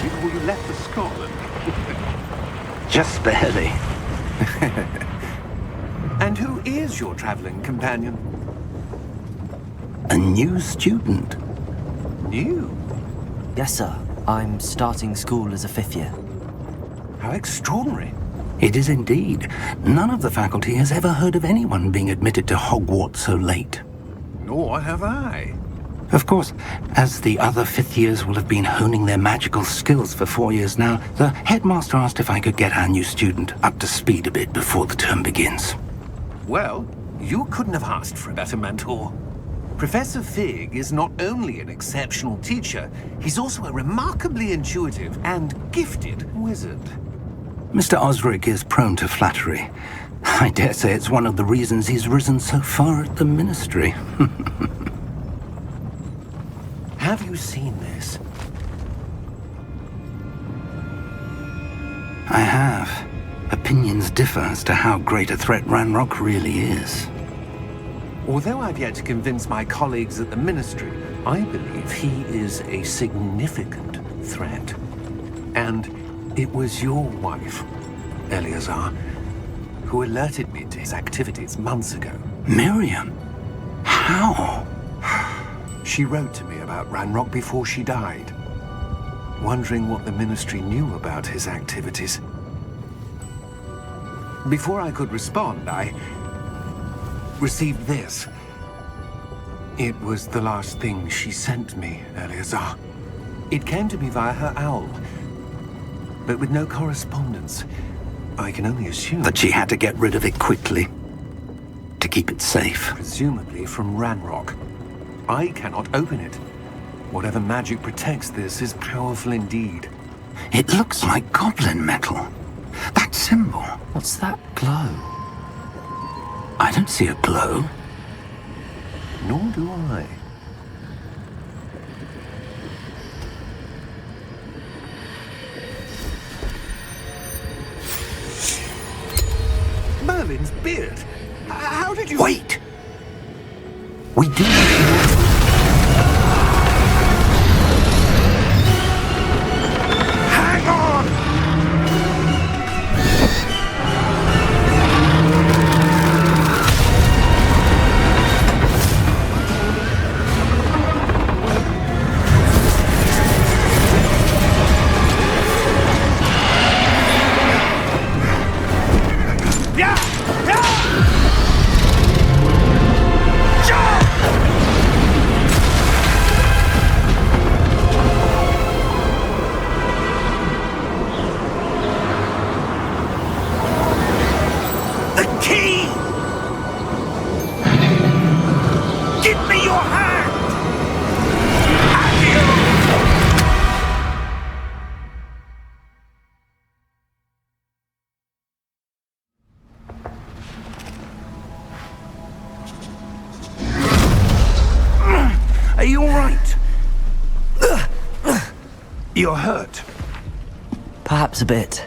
before you left for Scotland. Just barely. And who is your traveling companion? A new student. New? Yes, sir. I'm starting school as a 5th year. How extraordinary. It is indeed. None of the faculty has ever heard of anyone being admitted to Hogwarts so late. Nor have I. Of course, as the other 5th years will have been honing their magical skills for 4 years now, the headmaster asked if I could get our new student up to speed a bit before the term begins. Well, you couldn't have asked for a better mentor. Professor Fig is not only an exceptional teacher, he's also a remarkably intuitive and gifted wizard. Mr. Osric is prone to flattery. I dare say it's one of the reasons he's risen so far at the Ministry. Have you seen this? I have. Opinions differ as to how great a threat Ranrok really is. Although I've yet to convince my colleagues at the Ministry, I believe he is a significant threat. And it was your wife, Eleazar, who alerted me to his activities months ago. Miriam? How? She wrote to me about Ranrok before she died, wondering what the Ministry knew about his activities. Before I could respond, I received this. It was the last thing she sent me, Eleazar. It came to me via her owl, but with no correspondence. I can only assume That she had to get rid of it quickly, to keep it safe. presumably from Ranrok. I cannot open it. Whatever magic protects this is powerful indeed. It looks like goblin metal. That symbol. What's that glow? I don't see a glow. Nor do I. Merlin's beard? How did you... Wait! We do... Hang on! Yeah! Yeah! Jump! The key! Give me your hand! Are you all right? You're hurt. Perhaps a bit.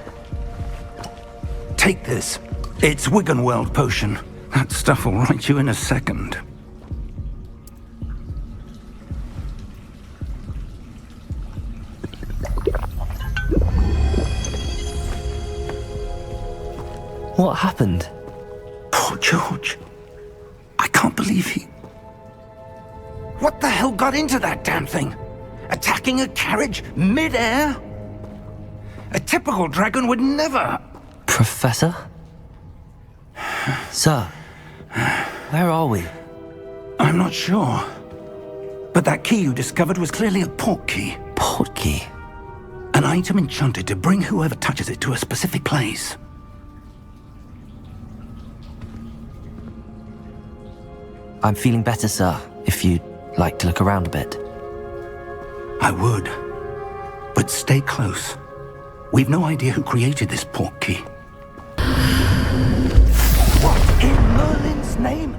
Take this. It's Wiggenweld potion. That stuff will right you in a second. What happened? Poor George. I can't believe he... What the hell got into that damn thing? Attacking a carriage mid-air? A typical dragon would never... Professor? Sir, where are we? I'm not sure. But that key you discovered was clearly a portkey. Portkey? An item enchanted to bring whoever touches it to a specific place. I'm feeling better, sir, if you'd like to look around a bit. I would. But stay close. We've no idea who created this portkey. What in Merlin's name?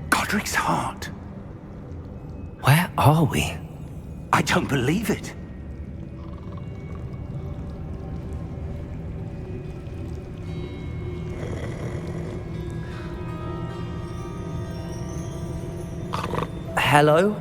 Godric's heart. Where are we? I don't believe it. Hello?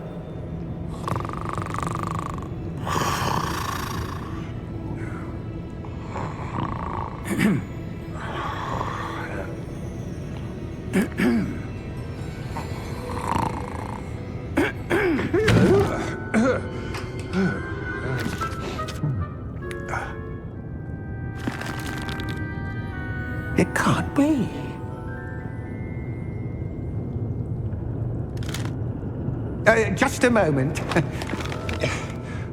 be? Just a moment.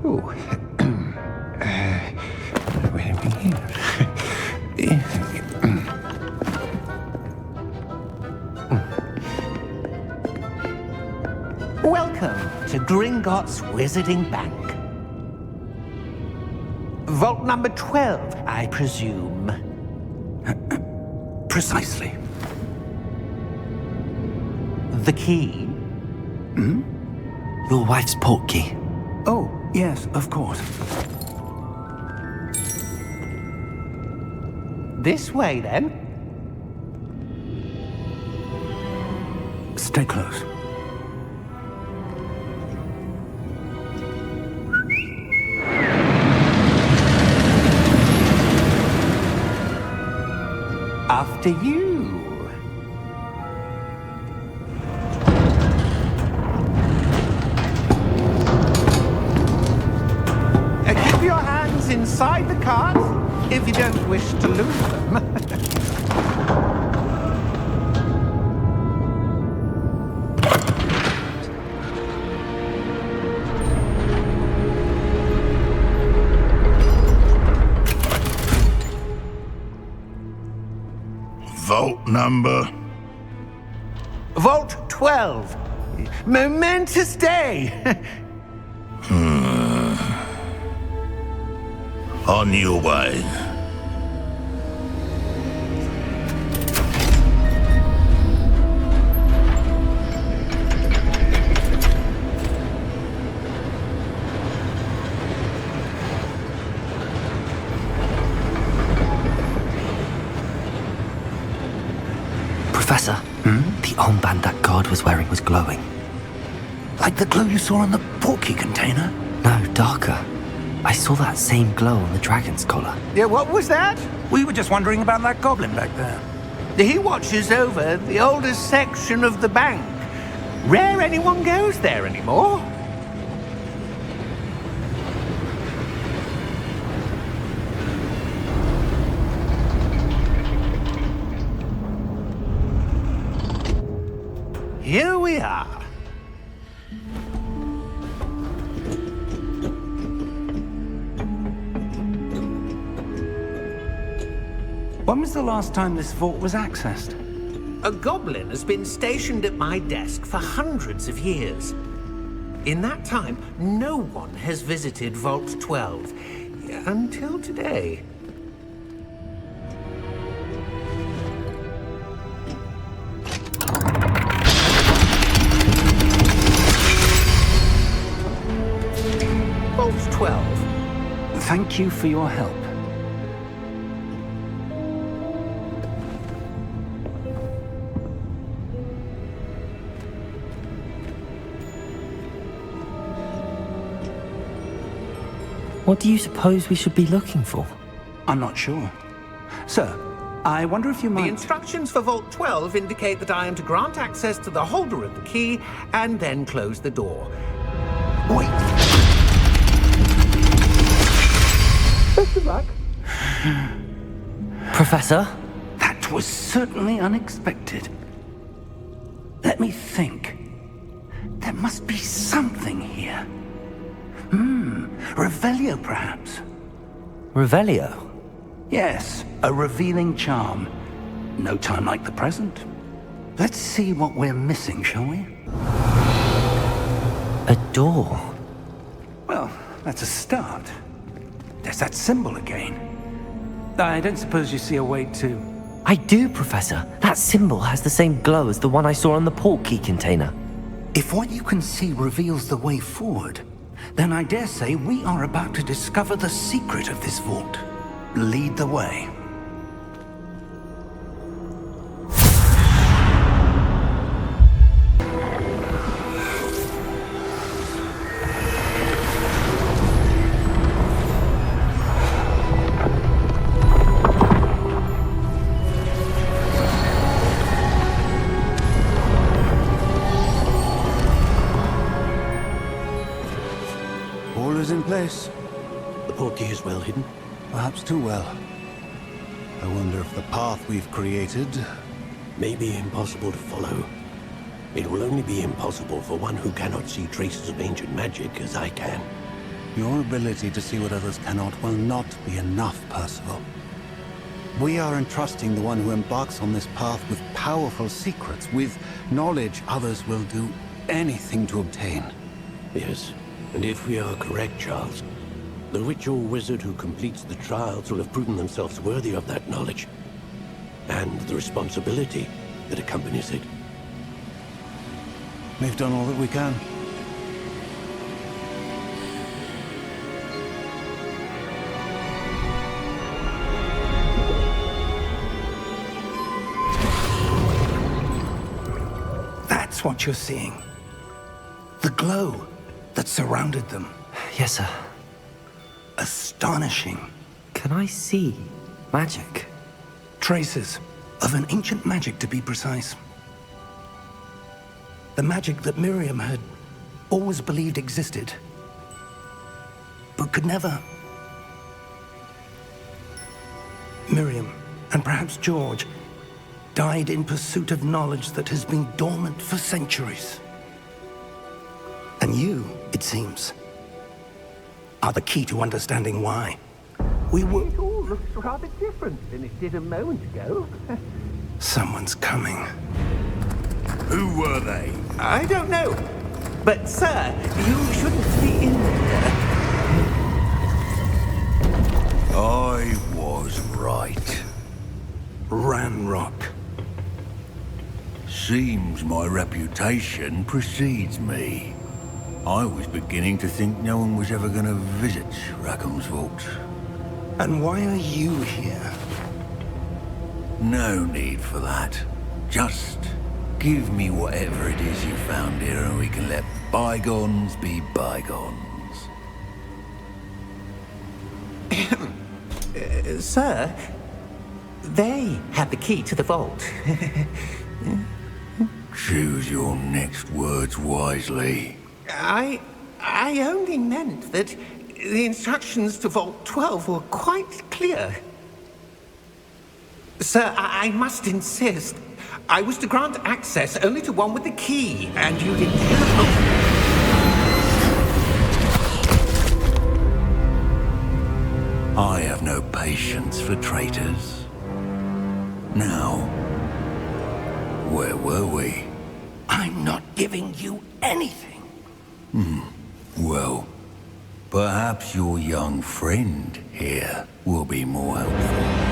Ooh. Where are we here? Welcome to Gringotts Wizarding Bank. Vault number 12, I presume. Precisely. The key? Your wife's portkey. Oh, yes, of course. This way, then. Stay close. After you. Keep your hands inside the cart if you don't wish to lose them. Vault number? Vault 12. Momentous day. On your way. Professor, the armband that guard was wearing was glowing. Like the glow you saw on the portkey container? No, darker. I saw that same glow on the dragon's collar. Yeah, what was that? We were just wondering about that goblin back there. He watches over the oldest section of the bank. Rare anyone goes there anymore. Here we are. When was the last time this vault was accessed? A goblin has been stationed at my desk for hundreds of years. In that time, no one has visited Vault 12. Until today. Vault 12. Thank you for your help. What do you suppose we should be looking for? I'm not sure. Sir, I wonder if you The might... instructions for Vault 12 indicate that I am to grant access to the holder of the key and then close the door. Wait! Best of luck. Professor? That was certainly unexpected. Let me think. There must be something here. Revelio, perhaps? Revelio? Yes, a revealing charm. No time like the present. Let's see what we're missing, shall we? A door? Well, that's a start. There's that symbol again. I don't suppose you see a way to... I do, Professor. That symbol has the same glow as the one I saw on the portkey container. If what you can see reveals the way forward, then I dare say we are about to discover the secret of this vault. Lead the way. All is in place. The portkey is well hidden. Perhaps too well. I wonder if the path we've created... may be impossible to follow. It will only be impossible for one who cannot see traces of ancient magic as I can. Your ability to see what others cannot will not be enough, Percival. We are entrusting the one who embarks on this path with powerful secrets, with knowledge others will do anything to obtain. Yes, and if we are correct, Charles, the witch or wizard who completes the trials will have proven themselves worthy of that knowledge, and the responsibility that accompanies it. We've done all that we can. That's what you're seeing. The glow that surrounded them. Yes, sir. Astonishing. Can I see magic? Traces of an ancient magic, to be precise. The magic that Miriam had always believed existed, but could never. Miriam, and perhaps George, died in pursuit of knowledge that has been dormant for centuries. And you, it seems, are the key to understanding why. We were... It all looks rather different than it did a moment ago. Someone's coming. Who were they? I don't know. But, sir, you shouldn't be in there. I was right. Ranrok. Seems my reputation precedes me. I was beginning to think no one was ever going to visit Rackham's vault. And why are you here? No need for that. Just give me whatever it is you found here and we can let bygones be bygones. Sir, they had the key to the vault. Choose your next words wisely. I only meant that the instructions to Vault 12 were quite clear. Sir, I must insist. I was to grant access only to one with the key, and you didn't have... I have no patience for traitors. Now, where were we? I'm not giving you anything. Well, perhaps your young friend here will be more helpful.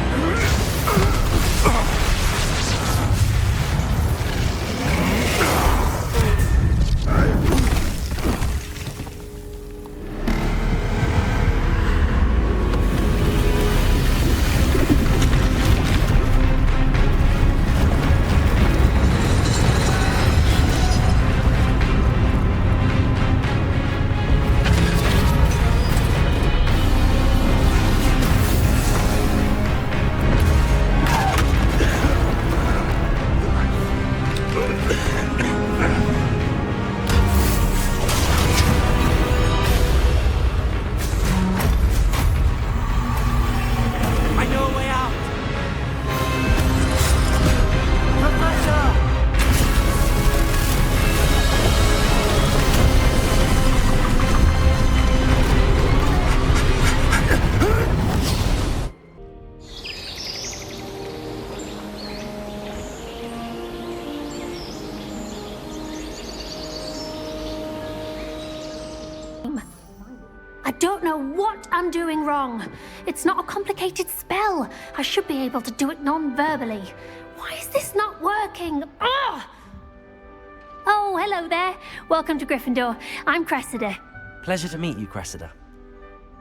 I don't know what I'm doing wrong. It's not a complicated spell. I should be able to do it non-verbally. Why is this not working? Ugh! Oh, hello there. Welcome to Gryffindor. I'm Cressida. Pleasure to meet you, Cressida.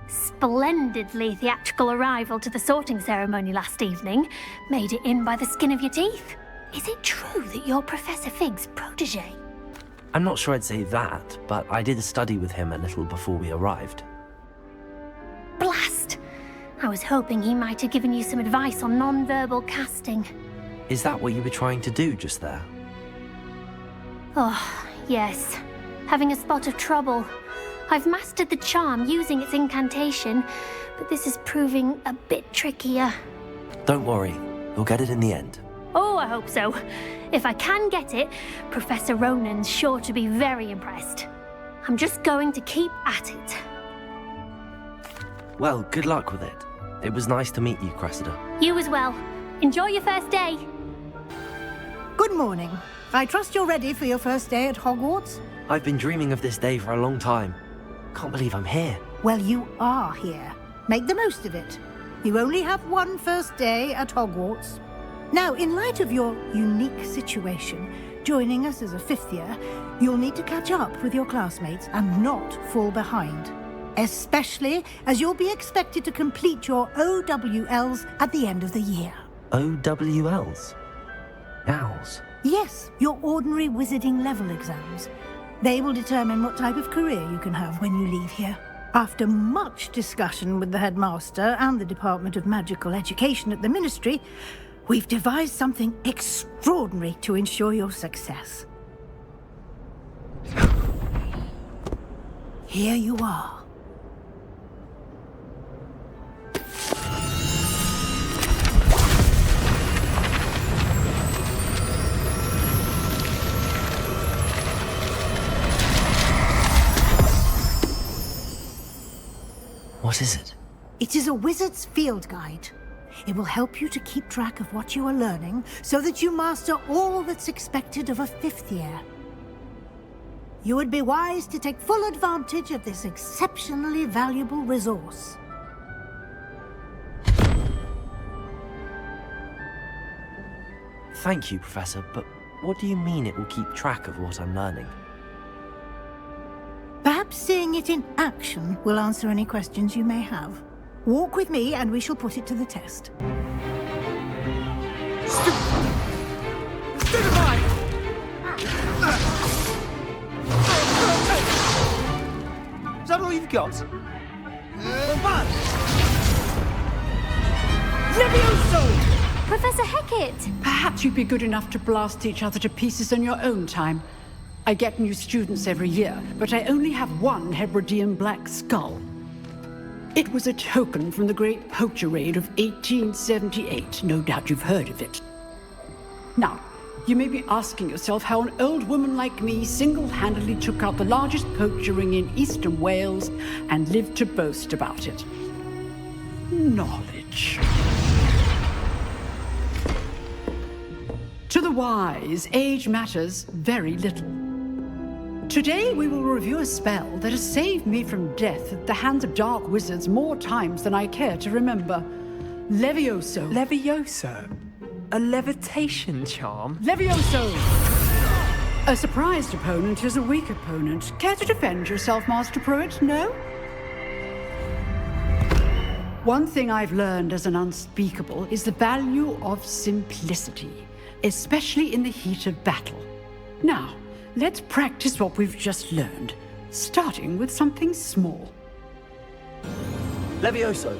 Splendidly theatrical arrival to the sorting ceremony last evening. Made it in by the skin of your teeth. Is it true that you're Professor Fig's protege? I'm not sure I'd say that, but I did study with him a little before we arrived. Blast! I was hoping he might have given you some advice on non-verbal casting. Is that what you were trying to do just there? Oh, yes. Having a spot of trouble. I've mastered the charm using its incantation, but this is proving a bit trickier. Don't worry, you'll get it in the end. Oh, I hope so. If I can get it, Professor Ronan's sure to be very impressed. I'm just going to keep at it. Well, good luck with it. It was nice to meet you, Cressida. You as well. Enjoy your first day. Good morning. I trust you're ready for your first day at Hogwarts? I've been dreaming of this day for a long time. Can't believe I'm here. Well, you are here. Make the most of it. You only have one first day at Hogwarts. Now, in light of your unique situation, joining us as a fifth year, you'll need to catch up with your classmates and not fall behind. Especially as you'll be expected to complete your OWLs at the end of the year. OWLs? Owls? Yes, your ordinary wizarding level exams. They will determine what type of career you can have when you leave here. After much discussion with the headmaster and the Department of Magical Education at the Ministry, we've devised something extraordinary to ensure your success. Here you are. What is it? It is a wizard's field guide. It will help you to keep track of what you are learning so that you master all that's expected of a fifth year. You would be wise to take full advantage of this exceptionally valuable resource. Thank you, Professor, but what do you mean it will keep track of what I'm learning? Perhaps seeing it in action will answer any questions you may have. Walk with me and we shall put it to the test. Is that all you've got? Professor Hecat! Perhaps you'd be good enough to blast each other to pieces in your own time. I get new students every year, but I only have one Hebridean black skull. It was a token from the Great Poacher Raid of 1878. No doubt you've heard of it. Now, you may be asking yourself how an old woman like me single-handedly took out the largest poacher ring in eastern Wales and lived to boast about it. Knowledge. To the wise, age matters very little. Today we will review a spell that has saved me from death at the hands of dark wizards more times than I care to remember. Levioso. Levioso? A levitation charm? Levioso! A surprised opponent is a weak opponent. Care to defend yourself, Master Pruitt? No? One thing I've learned as an unspeakable is the value of simplicity, especially in the heat of battle. Now, let's practice what we've just learned, starting with something small. Levioso!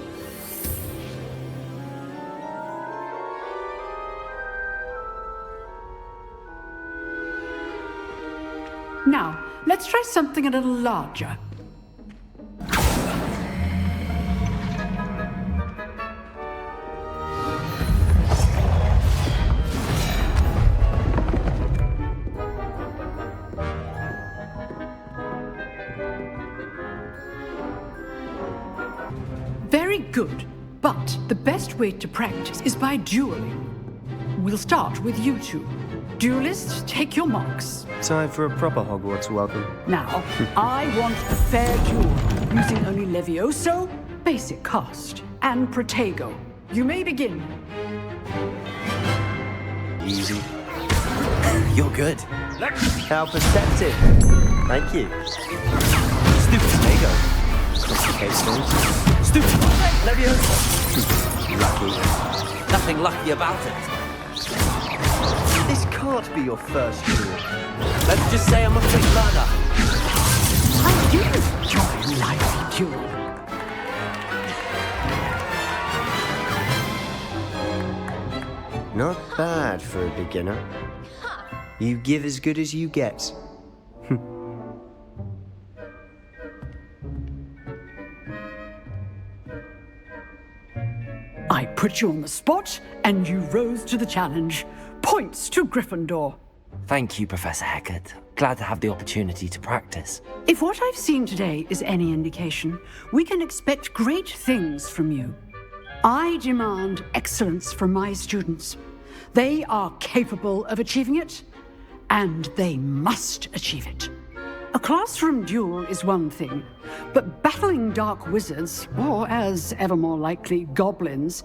Now, let's try something a little larger. Very good, but the best way to practice is by dueling. We'll start with you two. Duelists, take your marks. Time for a proper Hogwarts welcome. Now, I want a fair duel, using only Levioso, basic cast, and Protego. You may begin. Easy. You're good. How perceptive. Thank you. Stupid Protego. Complicates things. Stupid Levioso. Lucky. Nothing lucky about it. This can't be your first duel. Let's just say I'm a quick learner. I do enjoy a lively duel. Not bad for a beginner. You give as good as you get. I put you on the spot, and you rose to the challenge. Points to Gryffindor. Thank you, Professor Hecat. Glad to have the opportunity to practice. If what I've seen today is any indication, we can expect great things from you. I demand excellence from my students. They are capable of achieving it, and they must achieve it. A classroom duel is one thing, but battling dark wizards, or as ever more likely, goblins,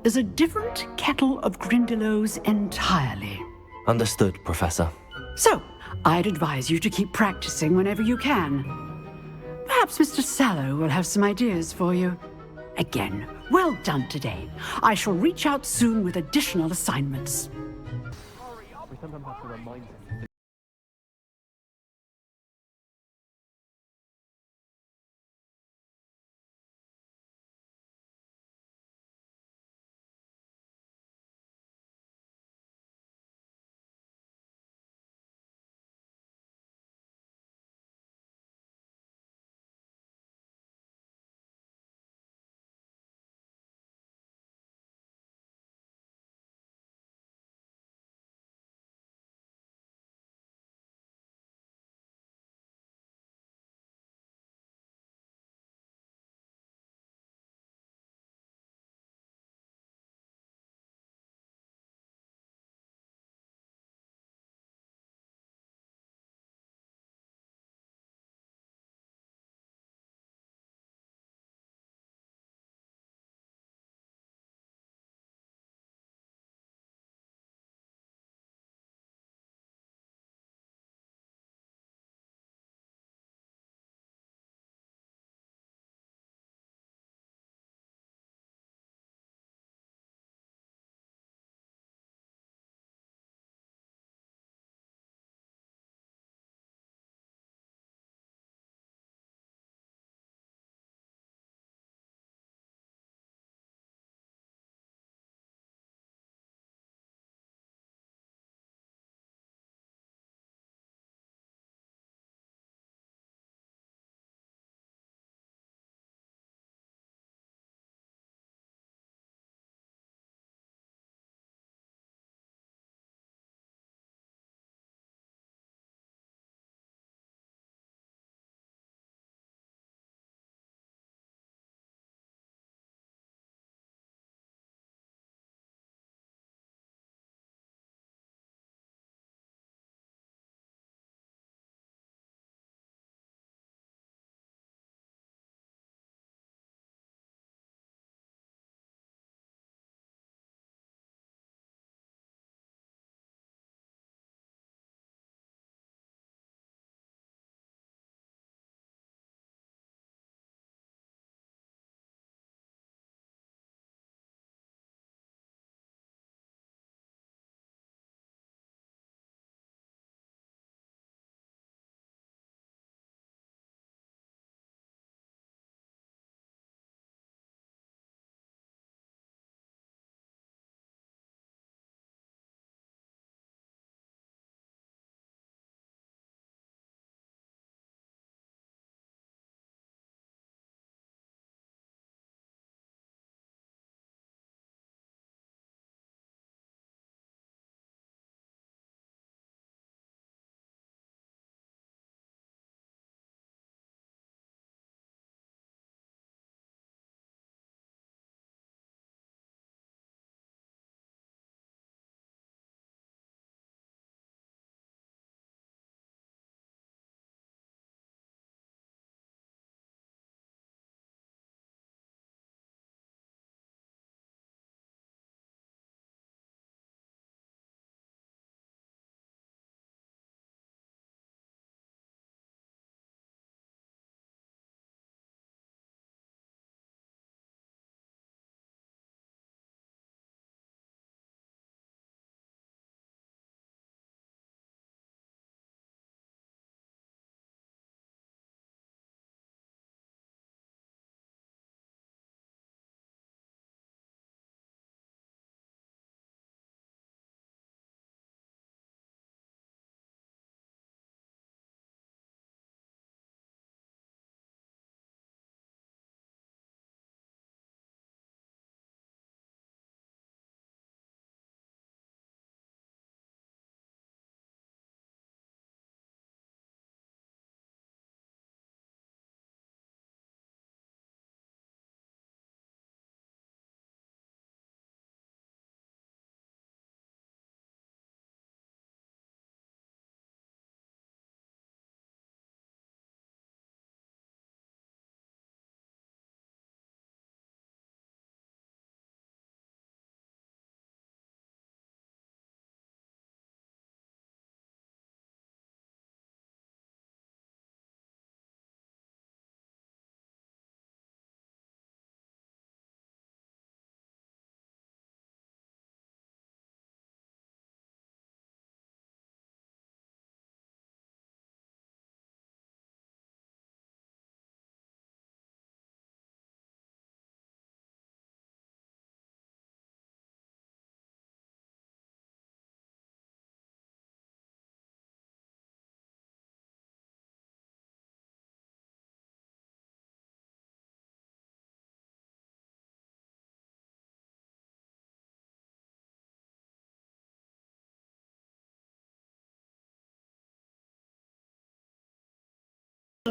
is a different kettle of Grindylows entirely. Understood, Professor. So, I'd advise you to keep practicing whenever you can. Perhaps Mr. Sallow will have some ideas for you. Again, well done today. I shall reach out soon with additional assignments. We sometimes have to remind him.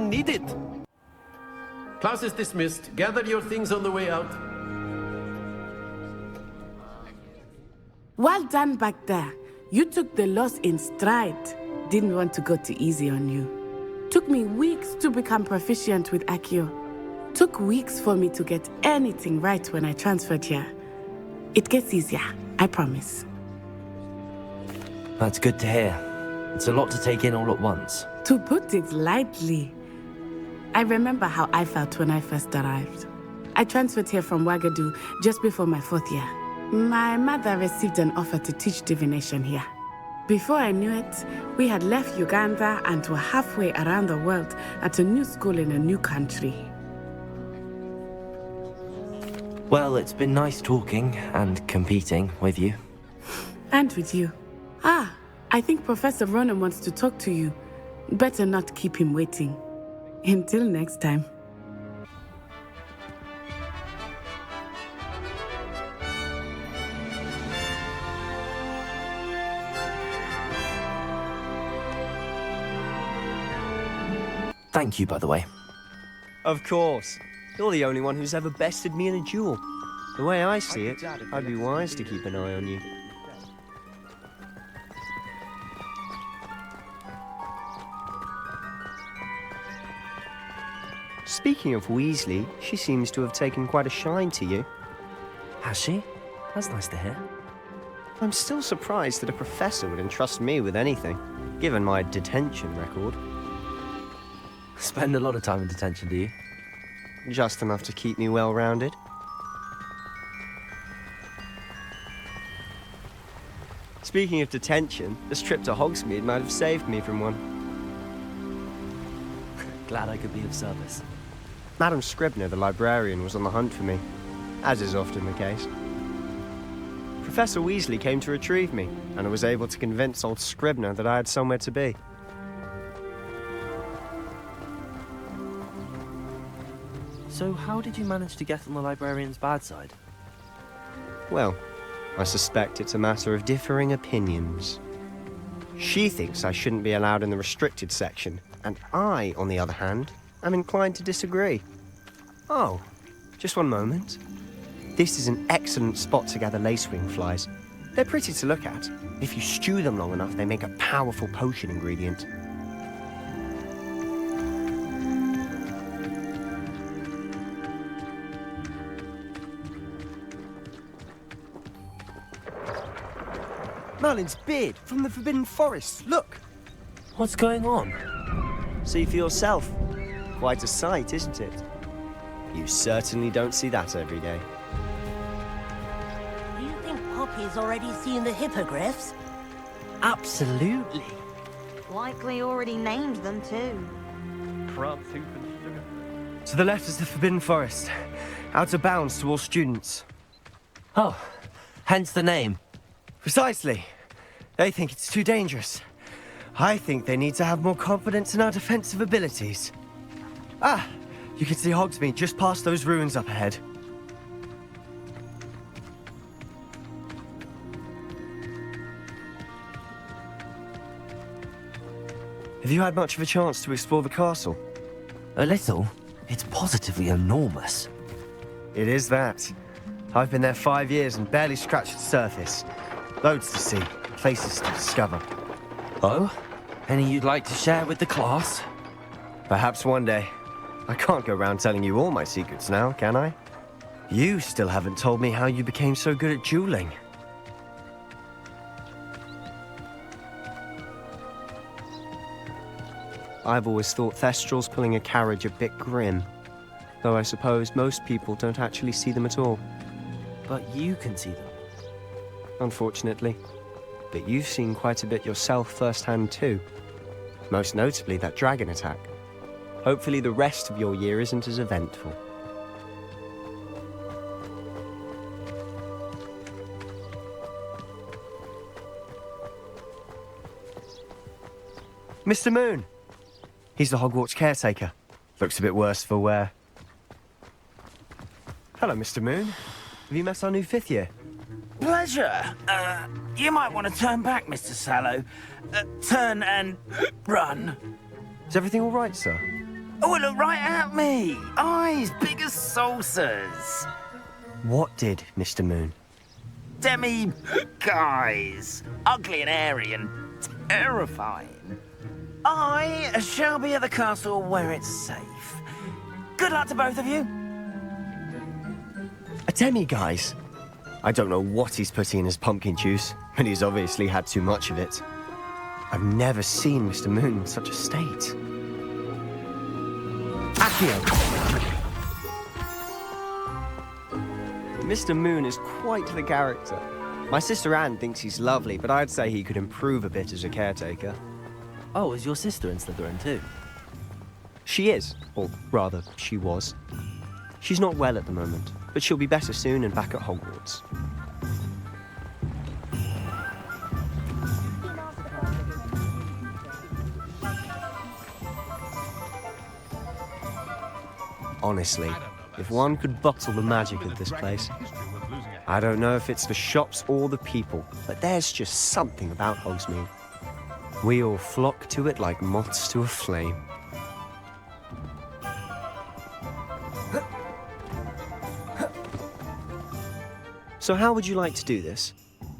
need it. Class is dismissed. Gather your things on the way out. Well done back there. You took the loss in stride. Didn't want to go too easy on you. Took me weeks to become proficient with Accio. Took weeks for me to get anything right when I transferred here. It gets easier, I promise. That's good to hear. It's a lot to take in all at once. To put it lightly, I remember how I felt when I first arrived. I transferred here from Wagadu just before my 4th year. My mother received an offer to teach divination here. Before I knew it, we had left Uganda and were halfway around the world at a new school in a new country. Well, it's been nice talking and competing with you. And with you. Ah, I think Professor Ronan wants to talk to you. Better not keep him waiting. Until next time. Thank you, by the way. Of course. You're the only one who's ever bested me in a duel. The way I see it, I'd be wise to keep an eye on you. Speaking of Weasley, she seems to have taken quite a shine to you. Has she? That's nice to hear. I'm still surprised that a professor would entrust me with anything, given my detention record. Spend a lot of time in detention, do you? Just enough to keep me well-rounded. Speaking of detention, this trip to Hogsmeade might have saved me from one. Glad I could be of service. Madam Scribner, the librarian, was on the hunt for me, as is often the case. Professor Weasley came to retrieve me, and I was able to convince old Scribner that I had somewhere to be. So how did you manage to get on the librarian's bad side? Well, I suspect it's a matter of differing opinions. She thinks I shouldn't be allowed in the restricted section, and I, on the other hand, am inclined to disagree. Oh, just one moment. This is an excellent spot to gather lacewing flies. They're pretty to look at. If you stew them long enough, they make a powerful potion ingredient. Merlin's beard from the Forbidden Forest. Look! What's going on? See for yourself. Quite a sight, isn't it? You certainly don't see that every day. Do you think Poppy's already seen the hippogriffs? Absolutely. Likely already named them too. To the left is the Forbidden Forest. Out of bounds to all students. Oh, hence the name. Precisely. They think it's too dangerous. I think they need to have more confidence in our defensive abilities. Ah, you can see Hogsmeade just past those ruins up ahead. Have you had much of a chance to explore the castle? A little. It's positively enormous. It is that. I've been there 5 years and barely scratched the surface. Loads to see, places to discover. Oh? Any you'd like to share with the class? Perhaps one day. I can't go around telling you all my secrets now, can I? You still haven't told me how you became so good at dueling. I've always thought Thestrals pulling a carriage a bit grim. Though I suppose most people don't actually see them at all. But you can see them. Unfortunately. But you've seen quite a bit yourself firsthand too. Most notably that dragon attack. Hopefully the rest of your year isn't as eventful. Mr. Moon! He's the Hogwarts caretaker. Looks a bit worse for wear. Hello, Mr. Moon. Have you met our new 5th year? Pleasure. You might want to turn back, Mr. Sallow. Turn and run. Is everything all right, sir? Oh, it looked right at me. Eyes big as saucers. What did, Mr. Moon? Guys. Ugly and hairy and terrifying. I shall be at the castle where it's safe. Good luck to both of you. A demi-guise? I don't know what he's putting in his pumpkin juice, but he's obviously had too much of it. I've never seen Mr. Moon in such a state. Accio! Mr. Moon is quite the character. My sister Anne thinks he's lovely, but I'd say he could improve a bit as a caretaker. Oh, is your sister in Slytherin too? She is, or rather, she was. She's not well at the moment, but she'll be better soon and back at Hogwarts. Honestly, if one could bottle the magic of this place. I don't know if it's the shops or the people, but there's just something about Hogsmeade. We all flock to it like moths to a flame. So how would you like to do this?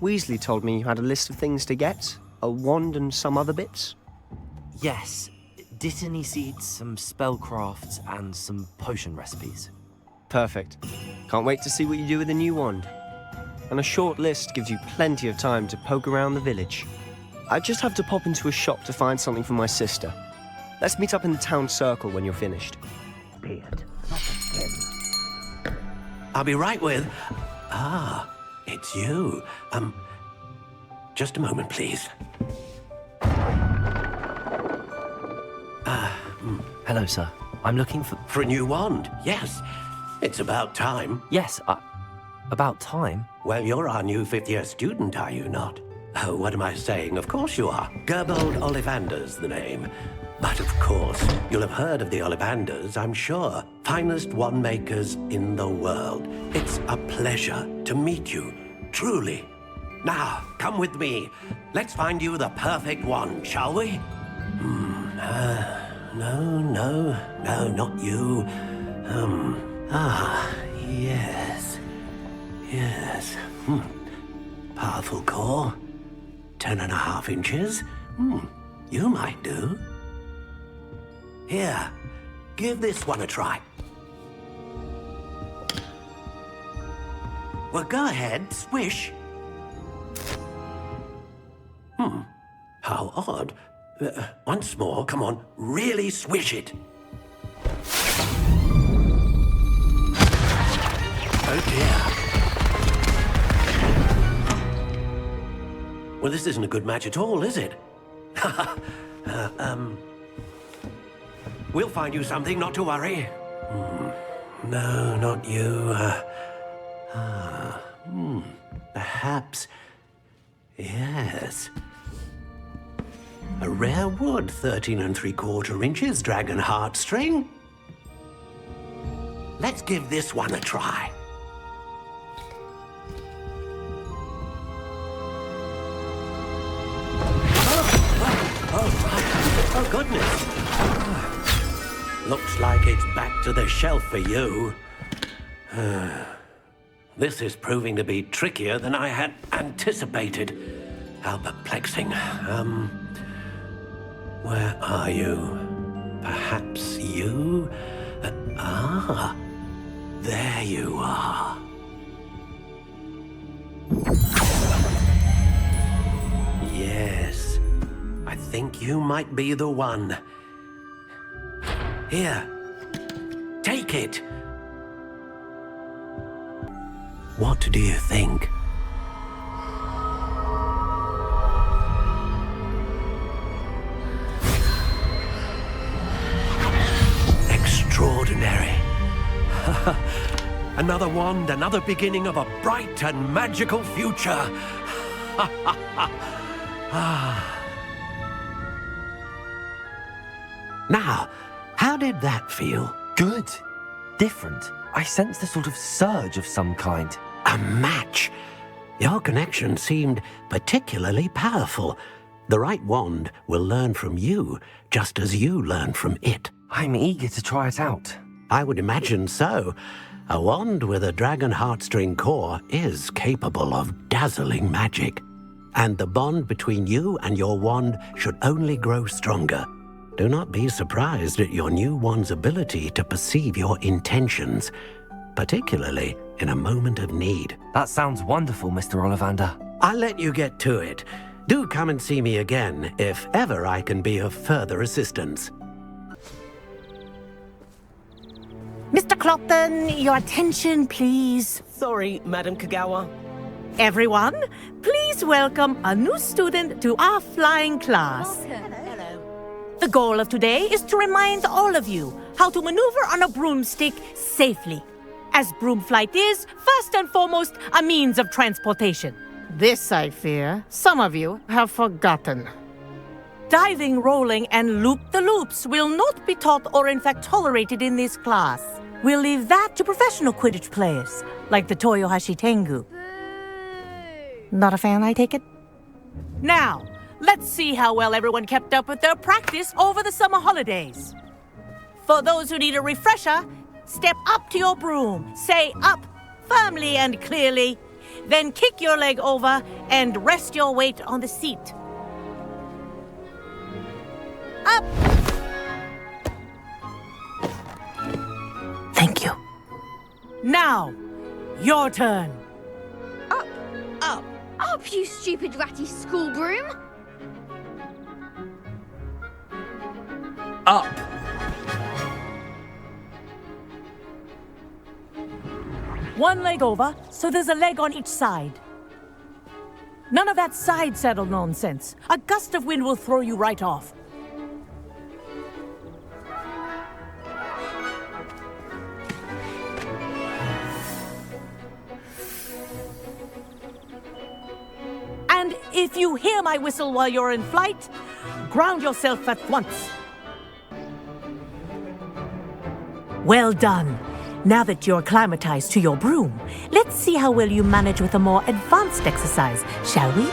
Weasley told me you had a list of things to get, a wand and some other bits. Yes. Dittany seeds, some spellcrafts, and some potion recipes. Perfect. Can't wait to see what you do with the new wand. And a short list gives you plenty of time to poke around the village. I just have to pop into a shop to find something for my sister. Let's meet up in the town circle when you're finished. Beard. I'll be right with... Ah, it's you. Just a moment, please. Hello, sir. I'm looking for... For a new wand, yes. It's about time. Yes, about time? Well, you're our new fifth-year student, are you not? Oh, what am I saying? Of course you are. Gerbold Ollivander's the name. But of course, you'll have heard of the Ollivanders, I'm sure. Finest wand makers in the world. It's a pleasure to meet you, truly. Now, come with me. Let's find you the perfect wand, shall we? No, not you. Yes. Powerful core. 10.5 inches. You might do. Here, give this one a try. Well, go ahead, swish. How odd. Once more, come on, really swish it. Oh dear. Well, this isn't a good match at all, is it? We'll find you something, not to worry. No, not you. Perhaps... Yes. A rare wood, 13 3/4 inches, dragon heartstring. Let's give this one a try. Oh, goodness. Looks like it's back to the shelf for you. This is proving to be trickier than I had anticipated. How perplexing. Where are you? Perhaps you? There you are. Yes, I think you might be the one. Here, take it. What do you think? Extraordinary. Another wand, another beginning of a bright and magical future. Now, how did that feel? Good. Different. I sensed a sort of surge of some kind. A match. Your connection seemed particularly powerful. The right wand will learn from you, just as you learn from it. I'm eager to try it out. I would imagine so. A wand with a dragon heartstring core is capable of dazzling magic. And the bond between you and your wand should only grow stronger. Do not be surprised at your new wand's ability to perceive your intentions, particularly in a moment of need. That sounds wonderful, Mr. Ollivander. I'll let you get to it. Do come and see me again if ever I can be of further assistance. Mr. Clopton, your attention, please. Sorry, Madam Kagawa. Everyone, please welcome a new student to our flying class. Hello. The goal of today is to remind all of you how to maneuver on a broomstick safely, as broom flight is, first and foremost, a means of transportation. This, I fear, some of you have forgotten. Diving, rolling, and loop-the-loops will not be taught or in fact tolerated in this class. We'll leave that to professional Quidditch players, like the Toyohashi Tengu. Not a fan, I take it? Now, let's see how well everyone kept up with their practice over the summer holidays. For those who need a refresher, step up to your broom, say up firmly and clearly, then kick your leg over and rest your weight on the seat. Up! Thank you. Now, your turn. Up! Up! Up, you stupid ratty school broom! Up! One leg over, so there's a leg on each side. None of that side saddle nonsense. A gust of wind will throw you right off. And if you hear my whistle while you're in flight, ground yourself at once. Well done. Now that you're acclimatized to your broom, let's see how well you manage with a more advanced exercise, shall we?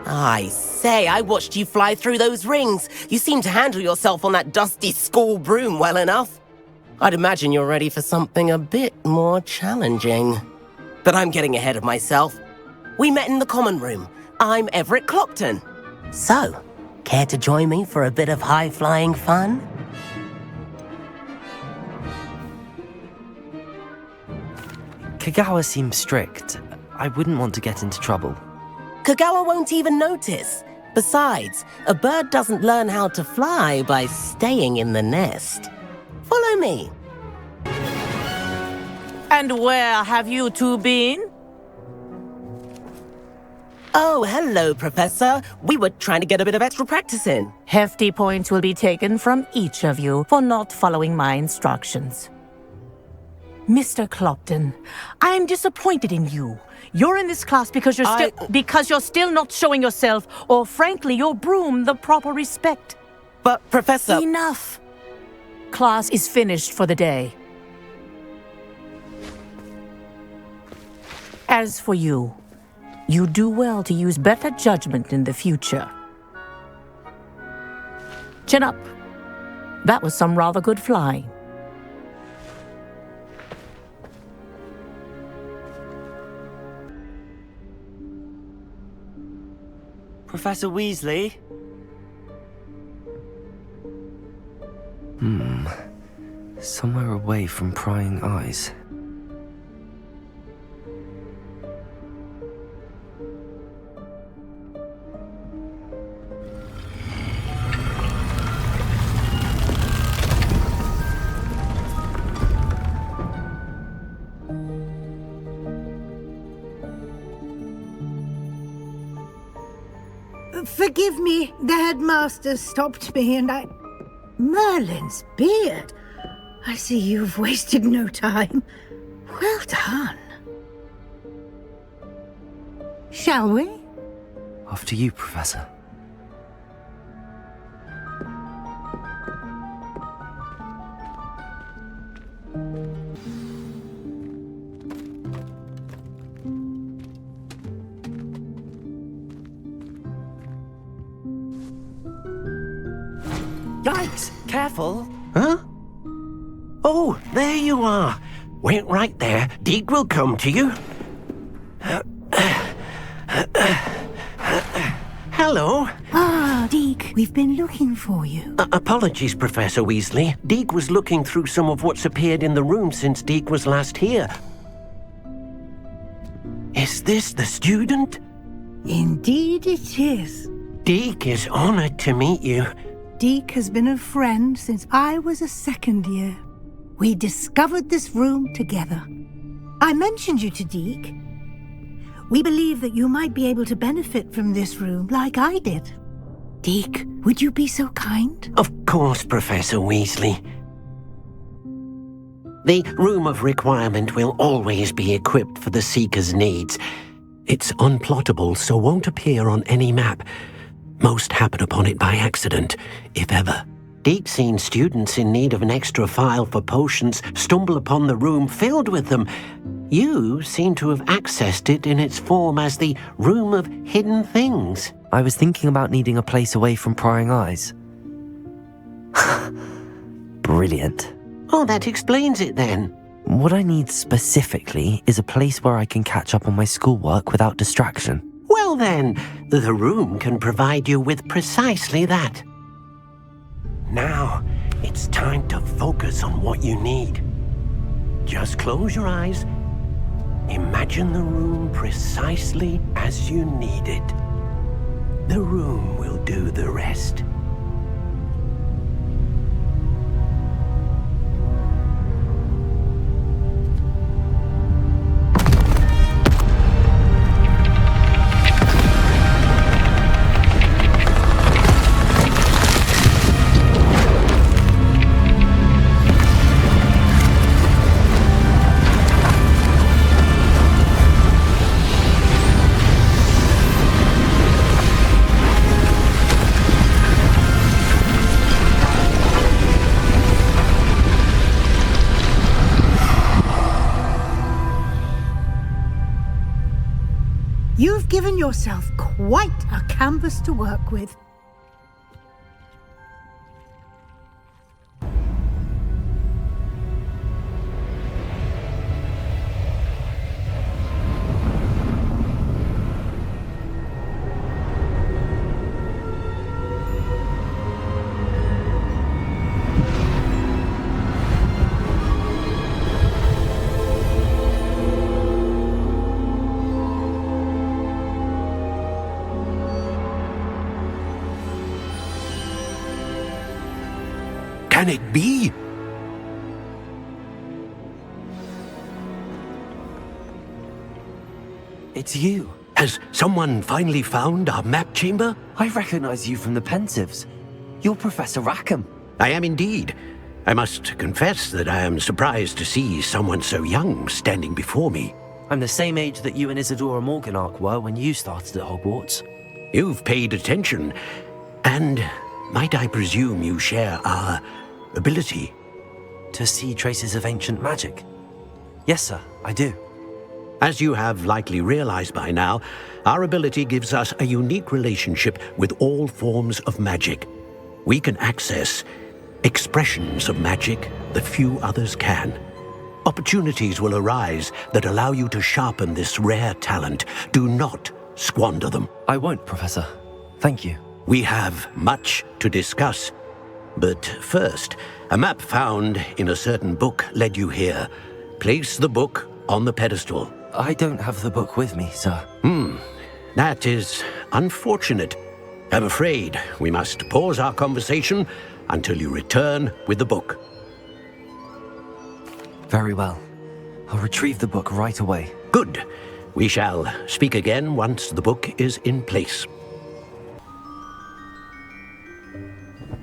I say, I watched you fly through those rings. You seem to handle yourself on that dusty school broom well enough. I'd imagine you're ready for something a bit more challenging. But I'm getting ahead of myself. We met in the common room. I'm Everett Clopton. So, care to join me for a bit of high-flying fun? Kagawa seems strict. I wouldn't want to get into trouble. Kagawa won't even notice. Besides, a bird doesn't learn how to fly by staying in the nest. Follow me. And where have you two been? Oh, hello, Professor. We were trying to get a bit of extra practice in. Hefty points will be taken from each of you for not following my instructions. Mr. Clopton, I'm disappointed in you. You're in this class because you're still not showing yourself, or frankly, your broom, the proper respect. But, Professor... Enough. Class is finished for the day. As for you, you do well to use better judgment in the future. Chin up. That was some rather good flying. Professor Weasley? Somewhere away from prying eyes. Forgive me, the headmaster stopped me and I... Merlin's beard. I see you've wasted no time. Well done. Shall we? After you, Professor. Yikes! Careful! Huh? Oh, there you are. Wait right there. Deek will come to you. Hello. Ah, Deek, we've been looking for you. Apologies, Professor Weasley. Deek was looking through some of what's appeared in the room since Deek was last here. Is this the student? Indeed it is. Deek is honored to meet you. Deek has been a friend since I was a second year. We discovered this room together. I mentioned you to Deek. We believe that you might be able to benefit from this room like I did. Deek, would you be so kind? Of course, Professor Weasley. The Room of Requirement will always be equipped for the Seeker's needs. It's unplottable, so won't appear on any map. Most happen upon it by accident, if ever. Deek's seen students in need of an extra file for potions stumble upon the room filled with them. You seem to have accessed it in its form as the Room of Hidden Things. I was thinking about needing a place away from prying eyes. Brilliant. Oh, that explains it then. What I need specifically is a place where I can catch up on my schoolwork without distraction. Well then, the room can provide you with precisely that. Now, it's time to focus on what you need. Just close your eyes. Imagine the room precisely as you need it. The room will do the rest. You've given yourself quite a canvas to work with. Can it be? It's you. Has someone finally found our map chamber? I recognize you from the Pensives. You're Professor Rackham. I am indeed. I must confess that I am surprised to see someone so young standing before me. I'm the same age that you and Isidora Morganach were when you started at Hogwarts. You've paid attention, and might I presume you share our ability? To see traces of ancient magic? Yes, sir, I do. As you have likely realized by now, our ability gives us a unique relationship with all forms of magic. We can access expressions of magic that few others can. Opportunities will arise that allow you to sharpen this rare talent. Do not squander them. I won't, Professor. Thank you. We have much to discuss. But first, a map found in a certain book led you here. Place the book on the pedestal. I don't have the book with me, sir. That is unfortunate. I'm afraid we must pause our conversation until you return with the book. Very well. I'll retrieve the book right away. Good. We shall speak again once the book is in place.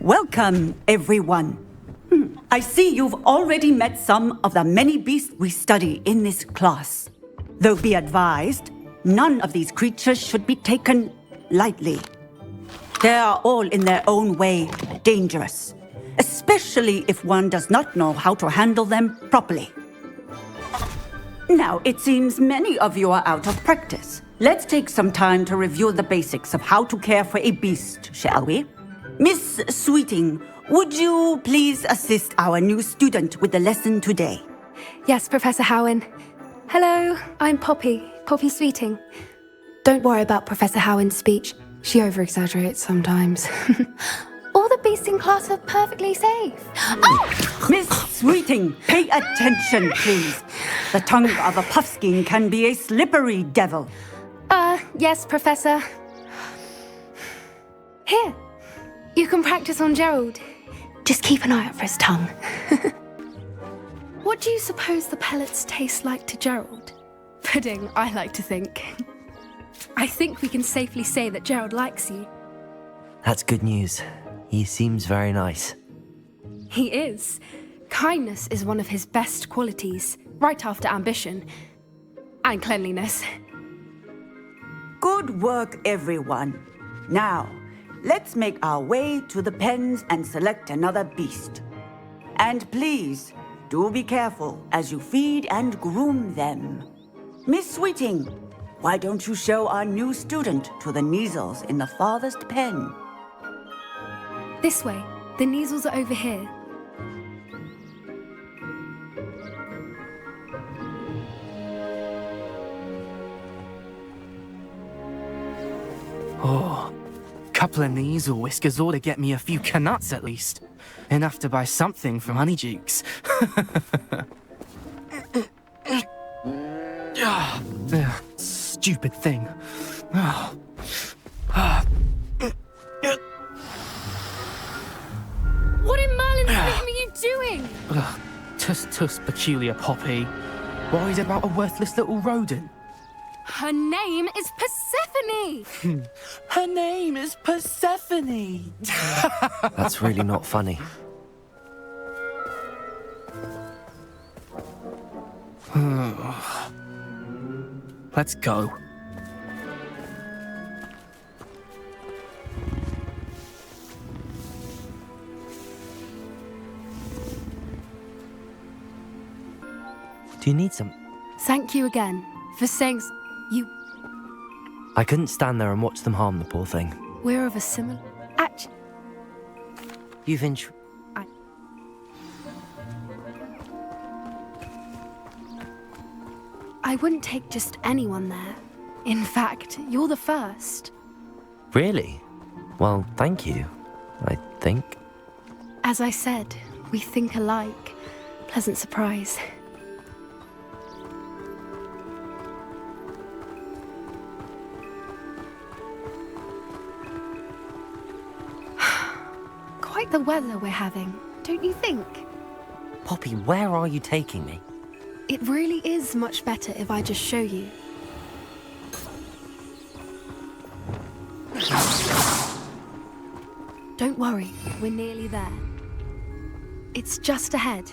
Welcome, everyone. I see you've already met some of the many beasts we study in this class. Though be advised, none of these creatures should be taken lightly. They are all in their own way dangerous, especially if one does not know how to handle them properly. Now, it seems many of you are out of practice. Let's take some time to review the basics of how to care for a beast, shall we? Miss Sweeting, would you please assist our new student with the lesson today? Yes, Professor Howen. Hello, I'm Poppy Sweeting. Don't worry about Professor Howen's speech. She over-exaggerates sometimes. All the beasts in class are perfectly safe. Oh! Miss Sweeting, pay attention, please. The tongue of a puffskein can be a slippery devil. Yes, Professor. Here, you can practice on Gerald. Just keep an eye out for his tongue. What do you suppose the pellets taste like to Gerald? Pudding, I like to think. I think we can safely say that Gerald likes you. That's good news. He seems very nice. He is. Kindness is one of his best qualities, right after ambition. And cleanliness. Good work, everyone. Now, let's make our way to the pens and select another beast. And please, do be careful as you feed and groom them. Miss Sweeting, why don't you show our new student to the Nigellus in the farthest pen? This way. The Nigellus are over here. Oh, couple of Nigellus whiskers ought to get me a few Gringotts at least. Enough to buy something from Honeydukes. Stupid thing. What in Merlin's name are you doing? Tuss, peculiar Poppy. Worried about a worthless little rodent? Her name is Persephone! Her name is Persephone! That's really not funny. Let's go. Do you need some? Thank you again for saying you. I couldn't stand there and watch them harm the poor thing. We're of a similar. You've I wouldn't take just anyone there. In fact, you're the first. Really? Well, thank you, I think. As I said, we think alike. Pleasant surprise. Quite the weather we're having, don't you think? Poppy, where are you taking me? It really is much better if I just show you. Don't worry, we're nearly there. It's just ahead.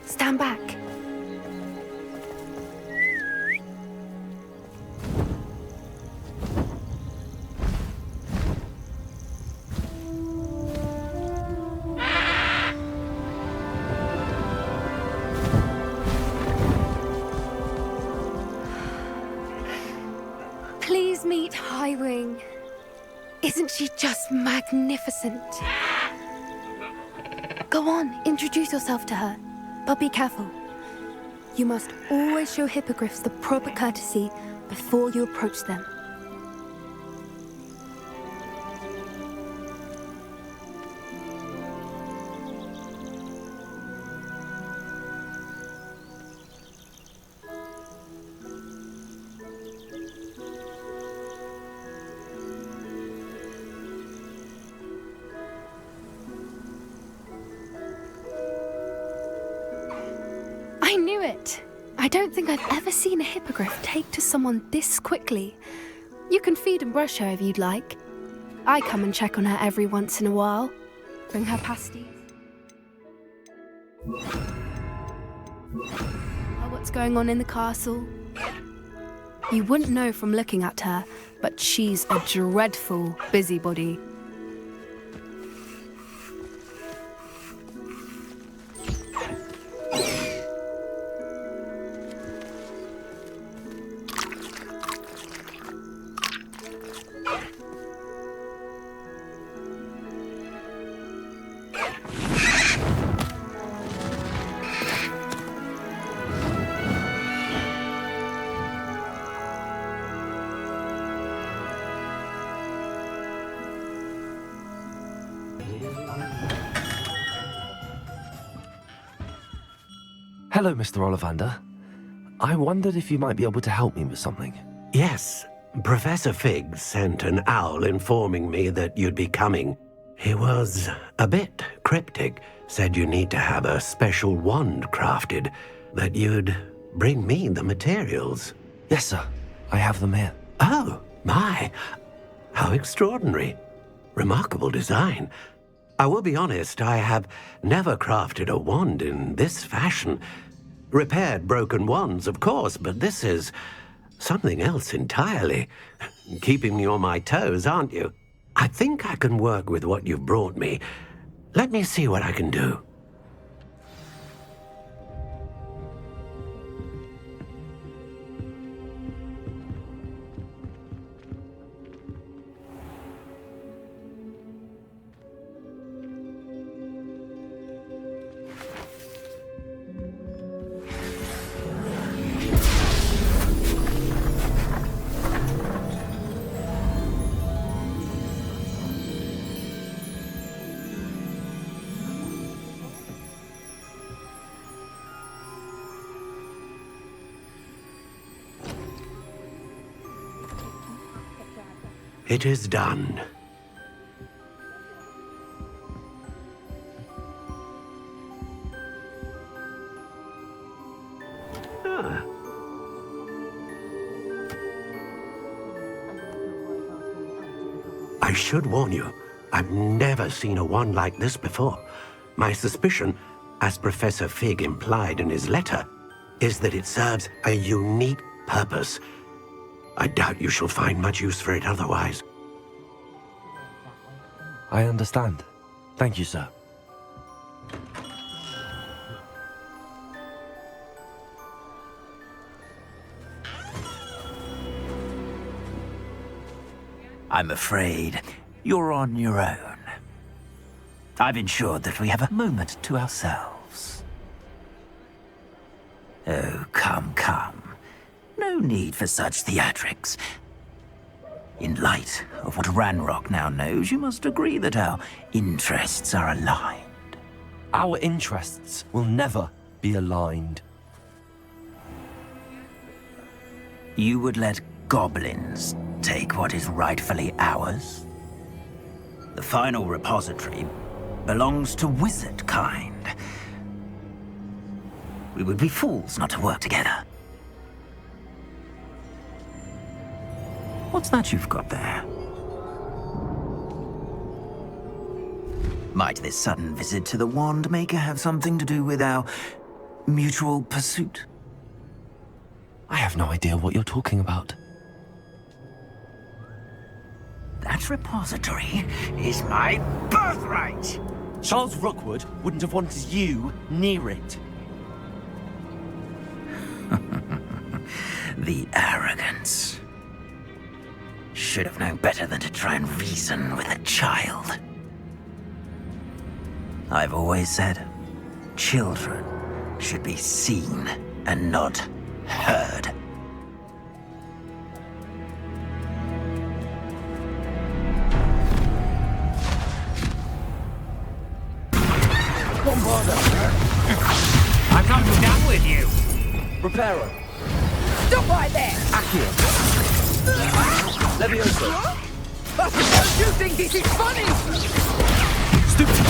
Stand back. Please meet Highwing. Isn't she just magnificent? Go on, introduce yourself to her. But be careful. You must always show hippogriffs the proper courtesy before you approach them. I knew it! I don't think I've ever seen a hippogriff take to someone this quickly. You can feed and brush her if you'd like. I come and check on her every once in a while. Bring her pasties. Well, what's going on in the castle? You wouldn't know from looking at her, but she's a dreadful busybody. Hello, Mr. Ollivander. I wondered if you might be able to help me with something. Yes, Professor Fig sent an owl informing me that you'd be coming. He was a bit cryptic, said you need to have a special wand crafted, that you'd bring me the materials. Yes, sir. I have them here. Oh, my. How extraordinary. Remarkable design. I will be honest, I have never crafted a wand in this fashion. Repaired broken wands, of course, but this is something else entirely. Keeping me on my toes, aren't you? I think I can work with what you've brought me. Let me see what I can do. It is done. Ah. I should warn you, I've never seen a wand like this before. My suspicion, as Professor Fig implied in his letter, is that it serves a unique purpose. I doubt you shall find much use for it otherwise. I understand. Thank you, sir. I'm afraid you're on your own. I've ensured that we have a moment to ourselves. Oh, come, come. No need for such theatrics. In light of what Ranrok now knows, you must agree that our interests are aligned. Our interests will never be aligned. You would let goblins take what is rightfully ours? The final repository belongs to wizard kind. We would be fools not to work together. What's that you've got there? Might this sudden visit to the Wand Maker have something to do with our mutual pursuit? I have no idea what you're talking about. That repository is my birthright! Charles Rookwood wouldn't have wanted you near it. The arrogance. Should have known better than to try and reason with a child. I've always said, children should be seen and not heard. I come down with you. Reparo. Stop right there! Accio. Levioso. Don't you think this is funny? Stupid.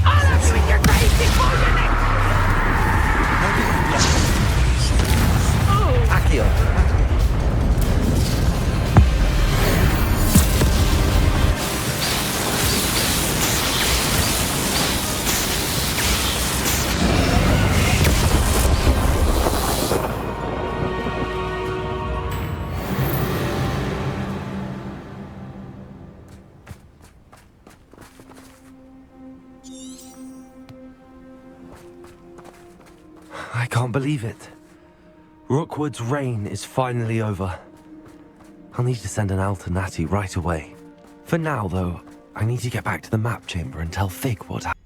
I'll have you in your grave before your neck! Accio. can't believe it. Rookwood's reign is finally over. I'll need to send an alternati right away. For now, though, I need to get back to the map chamber and tell Fig what happened.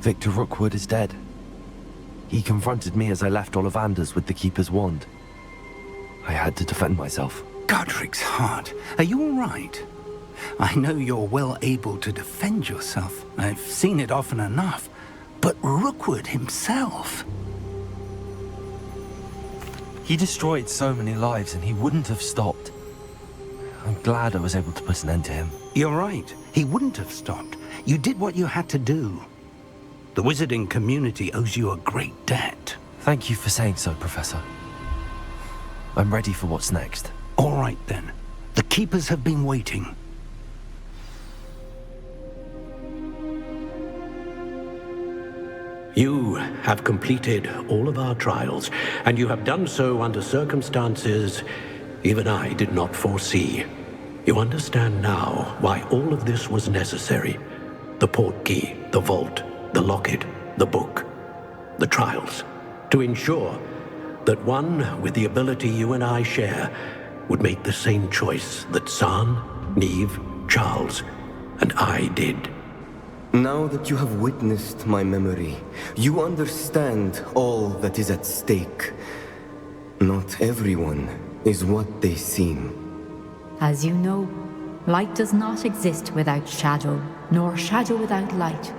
Victor Rookwood is dead. He confronted me as I left Ollivander's with the Keeper's wand. I had to defend myself. Godric's heart. Are you all right? I know you're well able to defend yourself. I've seen it often enough. But Rookwood himself... He destroyed so many lives and he wouldn't have stopped. I'm glad I was able to put an end to him. You're right. He wouldn't have stopped. You did what you had to do. The wizarding community owes you a great debt. Thank you for saying so, Professor. I'm ready for what's next. All right, then. The Keepers have been waiting. You have completed all of our trials, and you have done so under circumstances even I did not foresee. You understand now why all of this was necessary. The portkey, the vault, the locket, the book, the trials, to ensure that one with the ability you and I share would make the same choice that San, Neve, Charles, and I did. Now that you have witnessed my memory, you understand all that is at stake. Not everyone is what they seem. As you know, light does not exist without shadow, nor shadow without light.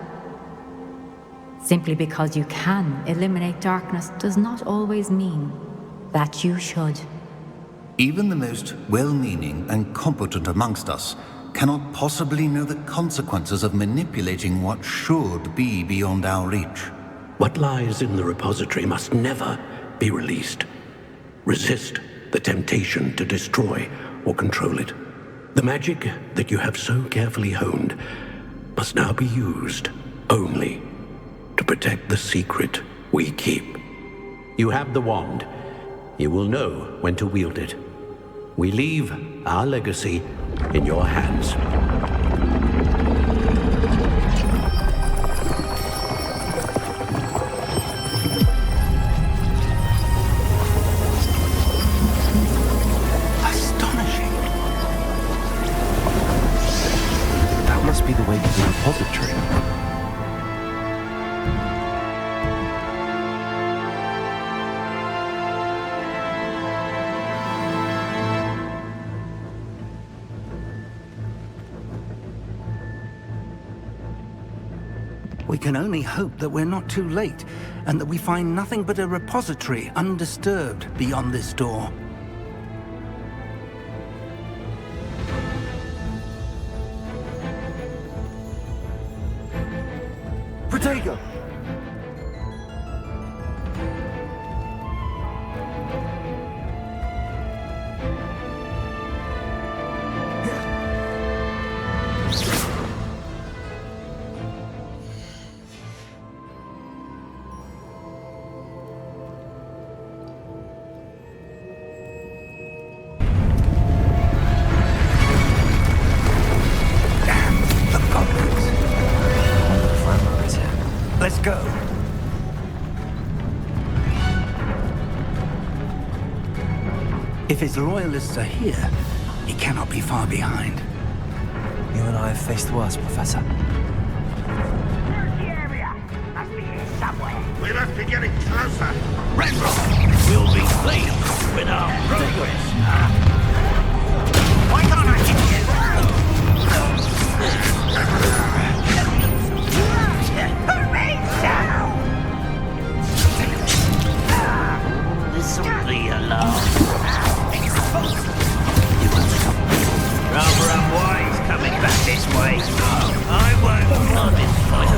Simply because you can eliminate darkness does not always mean that you should. Even the most well-meaning and competent amongst us cannot possibly know the consequences of manipulating what should be beyond our reach. What lies in the repository must never be released. Resist the temptation to destroy or control it. The magic that you have so carefully honed must now be used only to protect the secret we keep. You have the wand. You will know when to wield it. We leave our legacy in your hands. Astonishing. That must be the way to the repository. We can only hope that we're not too late, and that we find nothing but a repository undisturbed beyond this door. Protego! Let's go. If his loyalists are here, he cannot be far behind. You and I have faced worse, Professor. Where's the area? Must be here somewhere. We must be getting closer. Ranrok will be pleased with our progress. Why can't I hit you? This'll be a laugh. Rather unwise coming back this way. I won't. I'm in fight.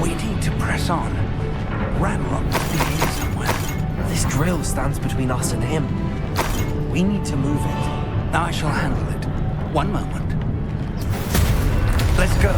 We need to press on. Ranrok must be here somewhere. This drill stands between us and him. We need to move it. I shall handle it. One moment. Let's go.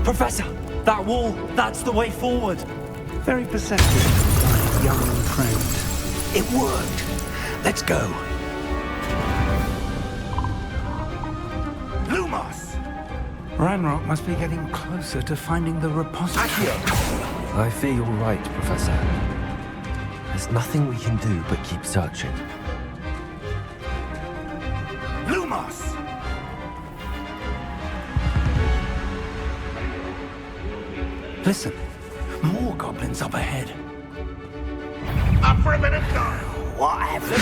Professor, that wall, that's the way forward. Very perceptive, my young friend. It worked. Let's go. Lumos! Ranrok must be getting closer to finding the repository. I fear you're right, Professor. There's nothing we can do but keep searching. Lumos! Listen, more goblins up ahead. Up for a minute, guard. What happened?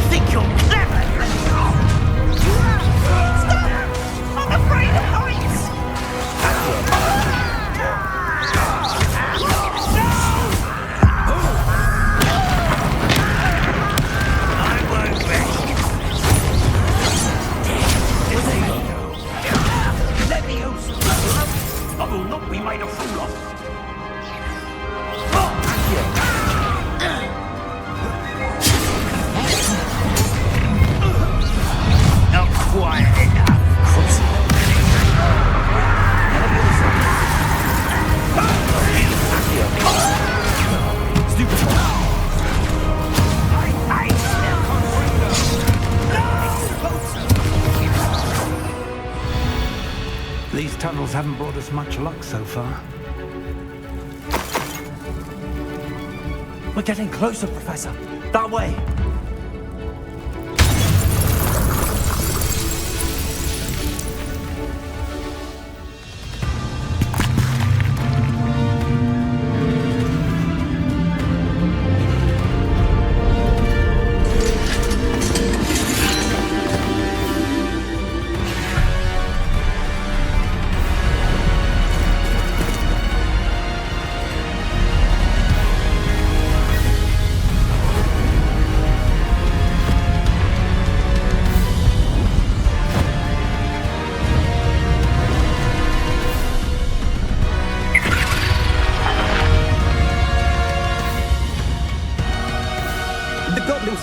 Think you're clever? Stop! Not quiet enough. These tunnels haven't brought us much luck so far. We're getting closer, Professor. That way.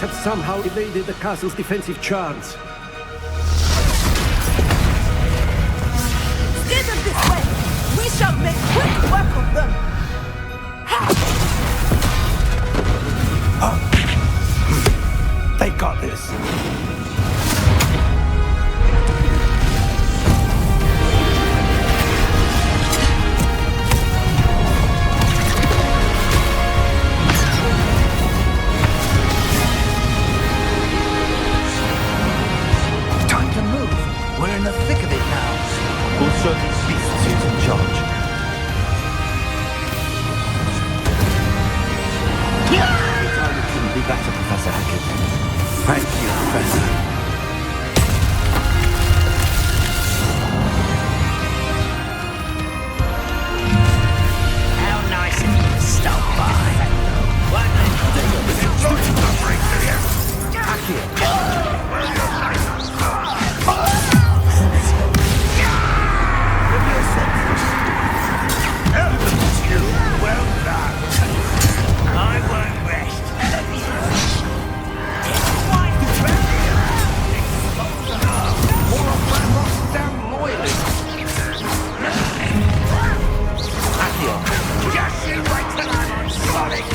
Have somehow evaded the castle's defensive charge. Steer them this way! We shall make quick work of them! They got this. We're in the thick of it now. We'll show these beasts who's in charge. The timing couldn't be better, Professor Hackett. Thank you, Professor. How nice of you to stop by. What well done. I won't rest. More of Ranrok's damn loyalists. Just you wait till I'm sonic.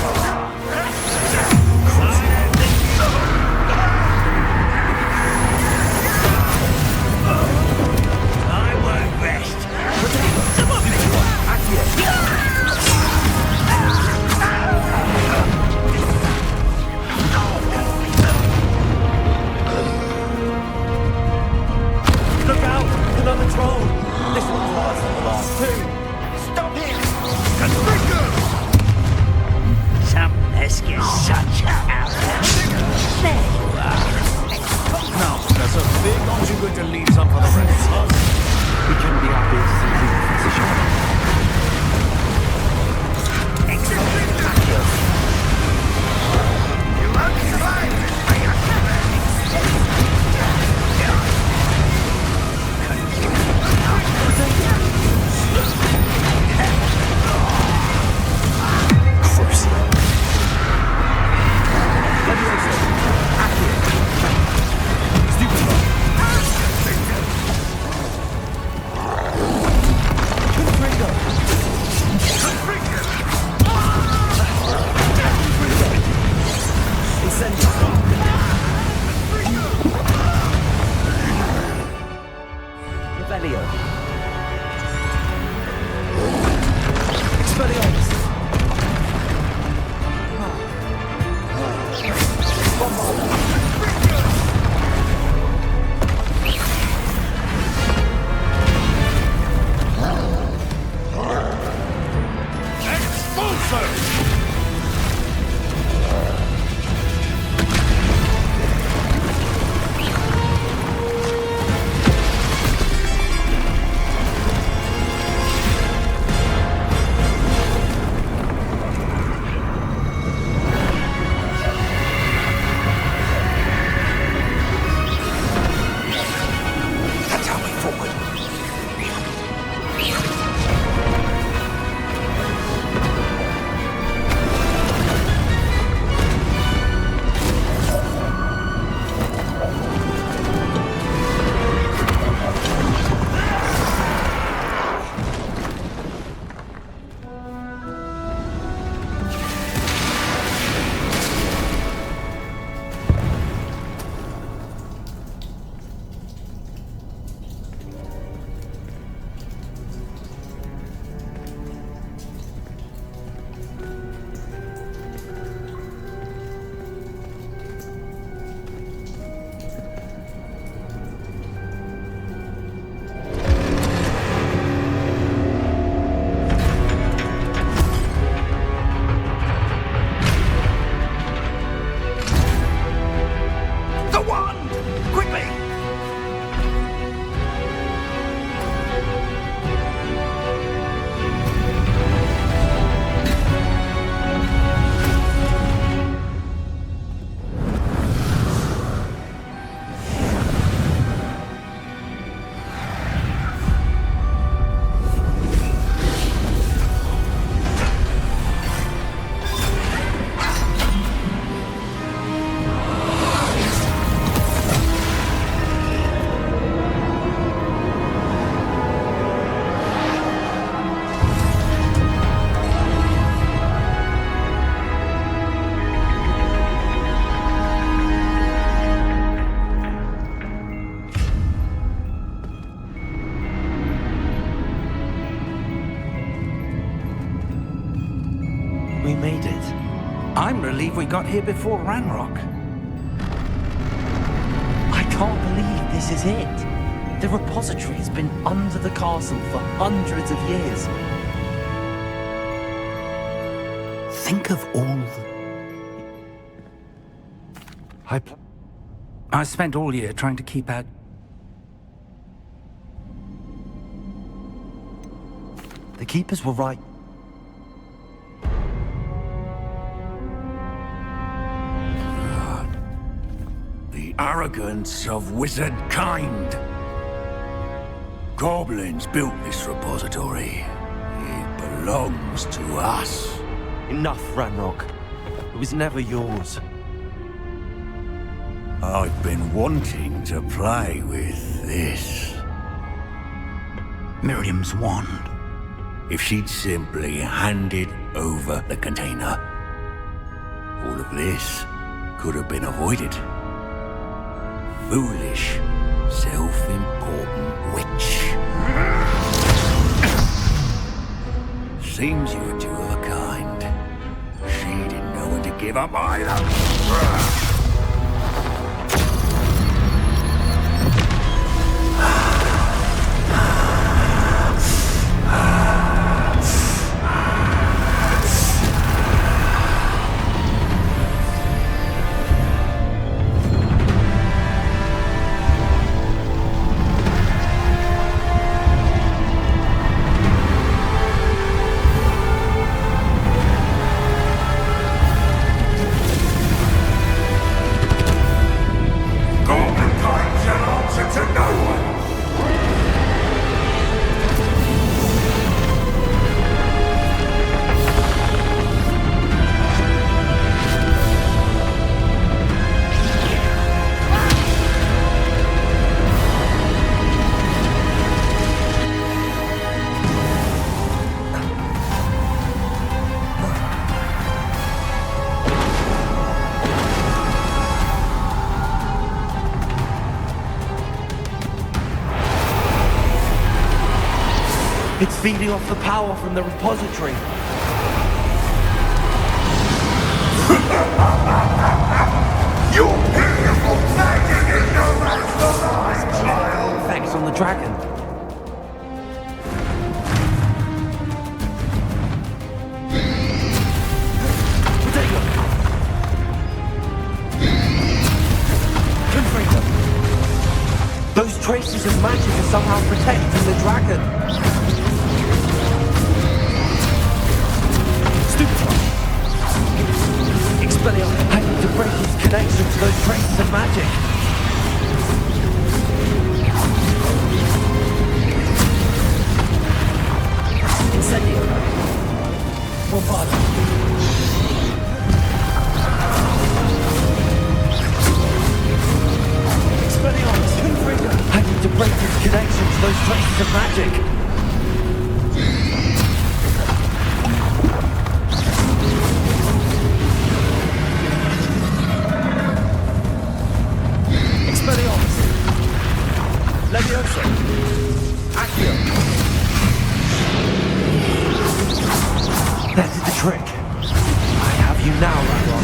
I won't rest. Come on, Look out! Another troll! This one's worse than the last two! stop him! Some Eskin such out. There you are. Now, Professor, big aren't you going to leave some for the rest of us? We couldn't be happier to see you, Professor Shadow. You won't survive this way. made it. I'm relieved we got here before Ranrok. I can't believe this is it. The repository has been under the castle for hundreds of years. Think of all the... I spent all year trying to keep out... The keepers were right. The arrogance of wizard kind. Goblins built this repository. It belongs to us. Enough, Ranrok. It was never yours. I've been wanting to play with this. Miriam's wand. If she'd simply handed over the container, all of this could have been avoided. Foolish, self-important witch. Seems you were two of a kind. She didn't know when to give up either. It's feeding off the power from the repository. You beautiful magic is no match for mine, child! Effects on the dragon. Confront them. Those traces of magic are somehow protecting the dragon. I need to break its connection to those traces of magic. Incendio. Bombado. Expelliarmus. Confringo. I need to break its connection to those traces of magic. Levioso. Accio. That is the trick. I have you now, Ranrok.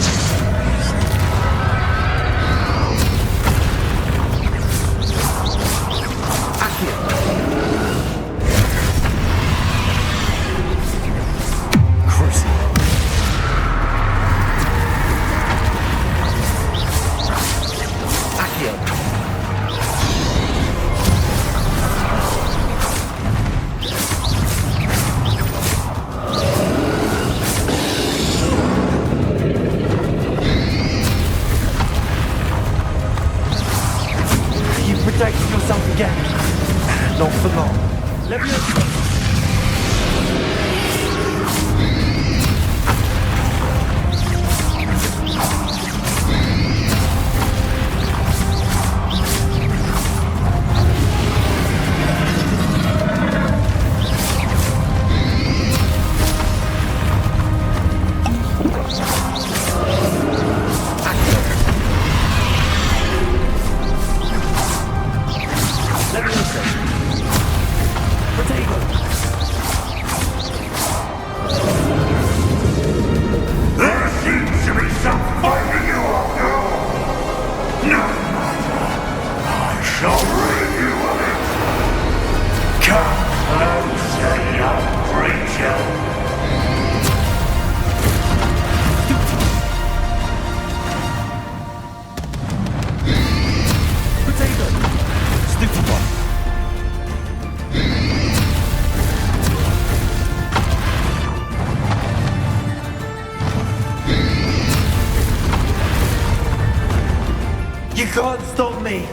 can't stop me!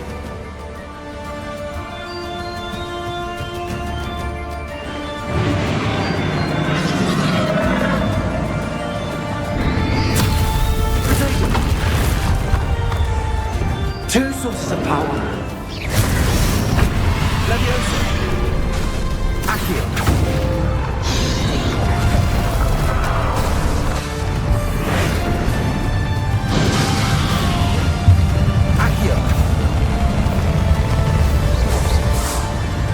Two sources of power. Leviosa. Accio. Accio.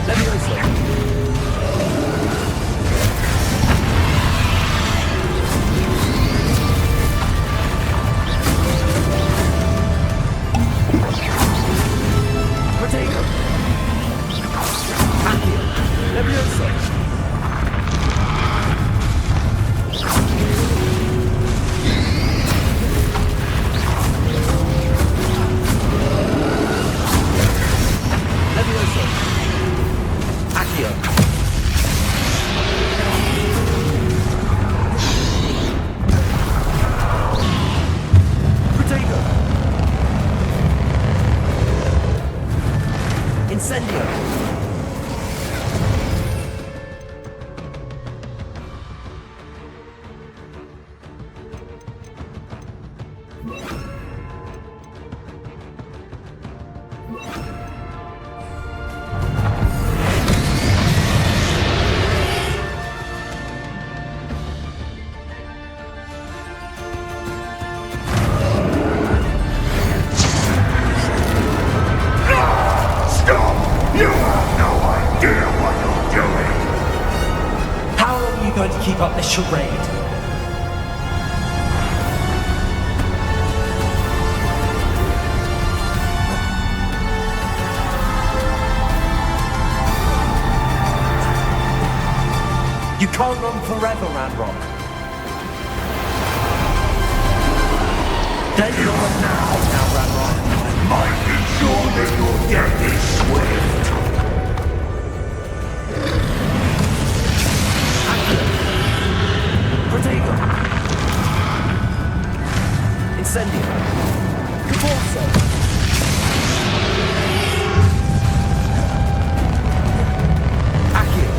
Leviosa. Potato. Accio. Leviosa. Leviosa. Accio. Potato. Incendio. Stop! You have no idea what you're doing! How long are you going to keep up this charade? You can't run forever, Ranrok. Get yours now, Ranrok. Might be sure that your death is swift. Protego. Incendio. Caporso. Accio.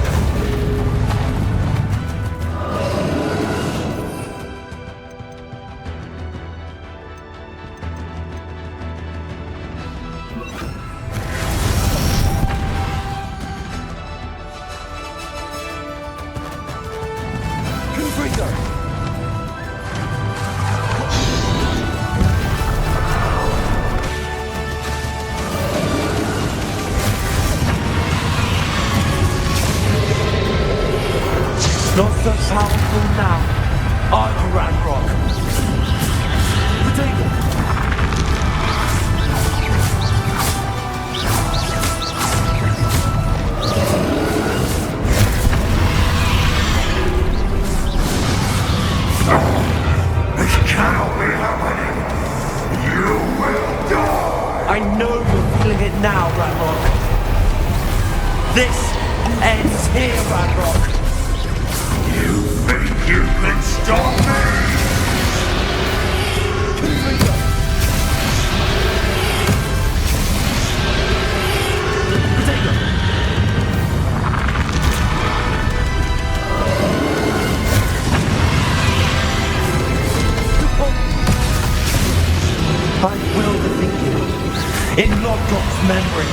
Confringo. Not so powerful now, are you, Ranrok? Potato. This cannot be happening. You will die. I know you're feeling it now, Ranrok. This ends here, Ranrok. You think you can stop me? I will defeat you in Nigellus' memory.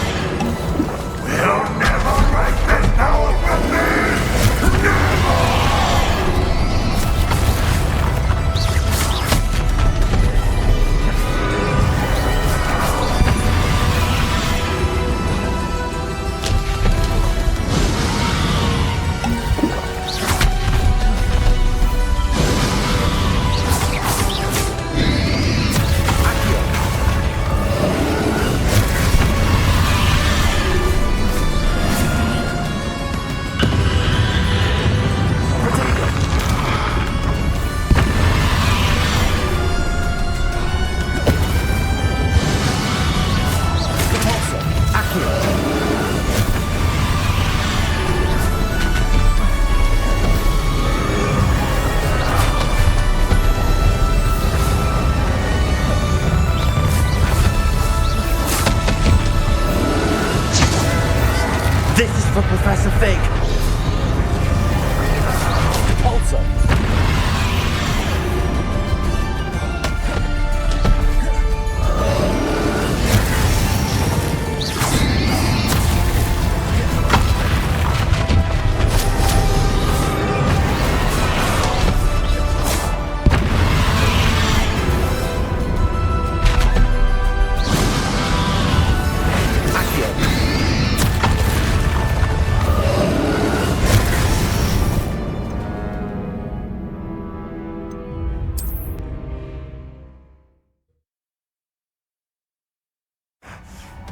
You'll never break this power from me! Never! Professor Fig. Repulsor.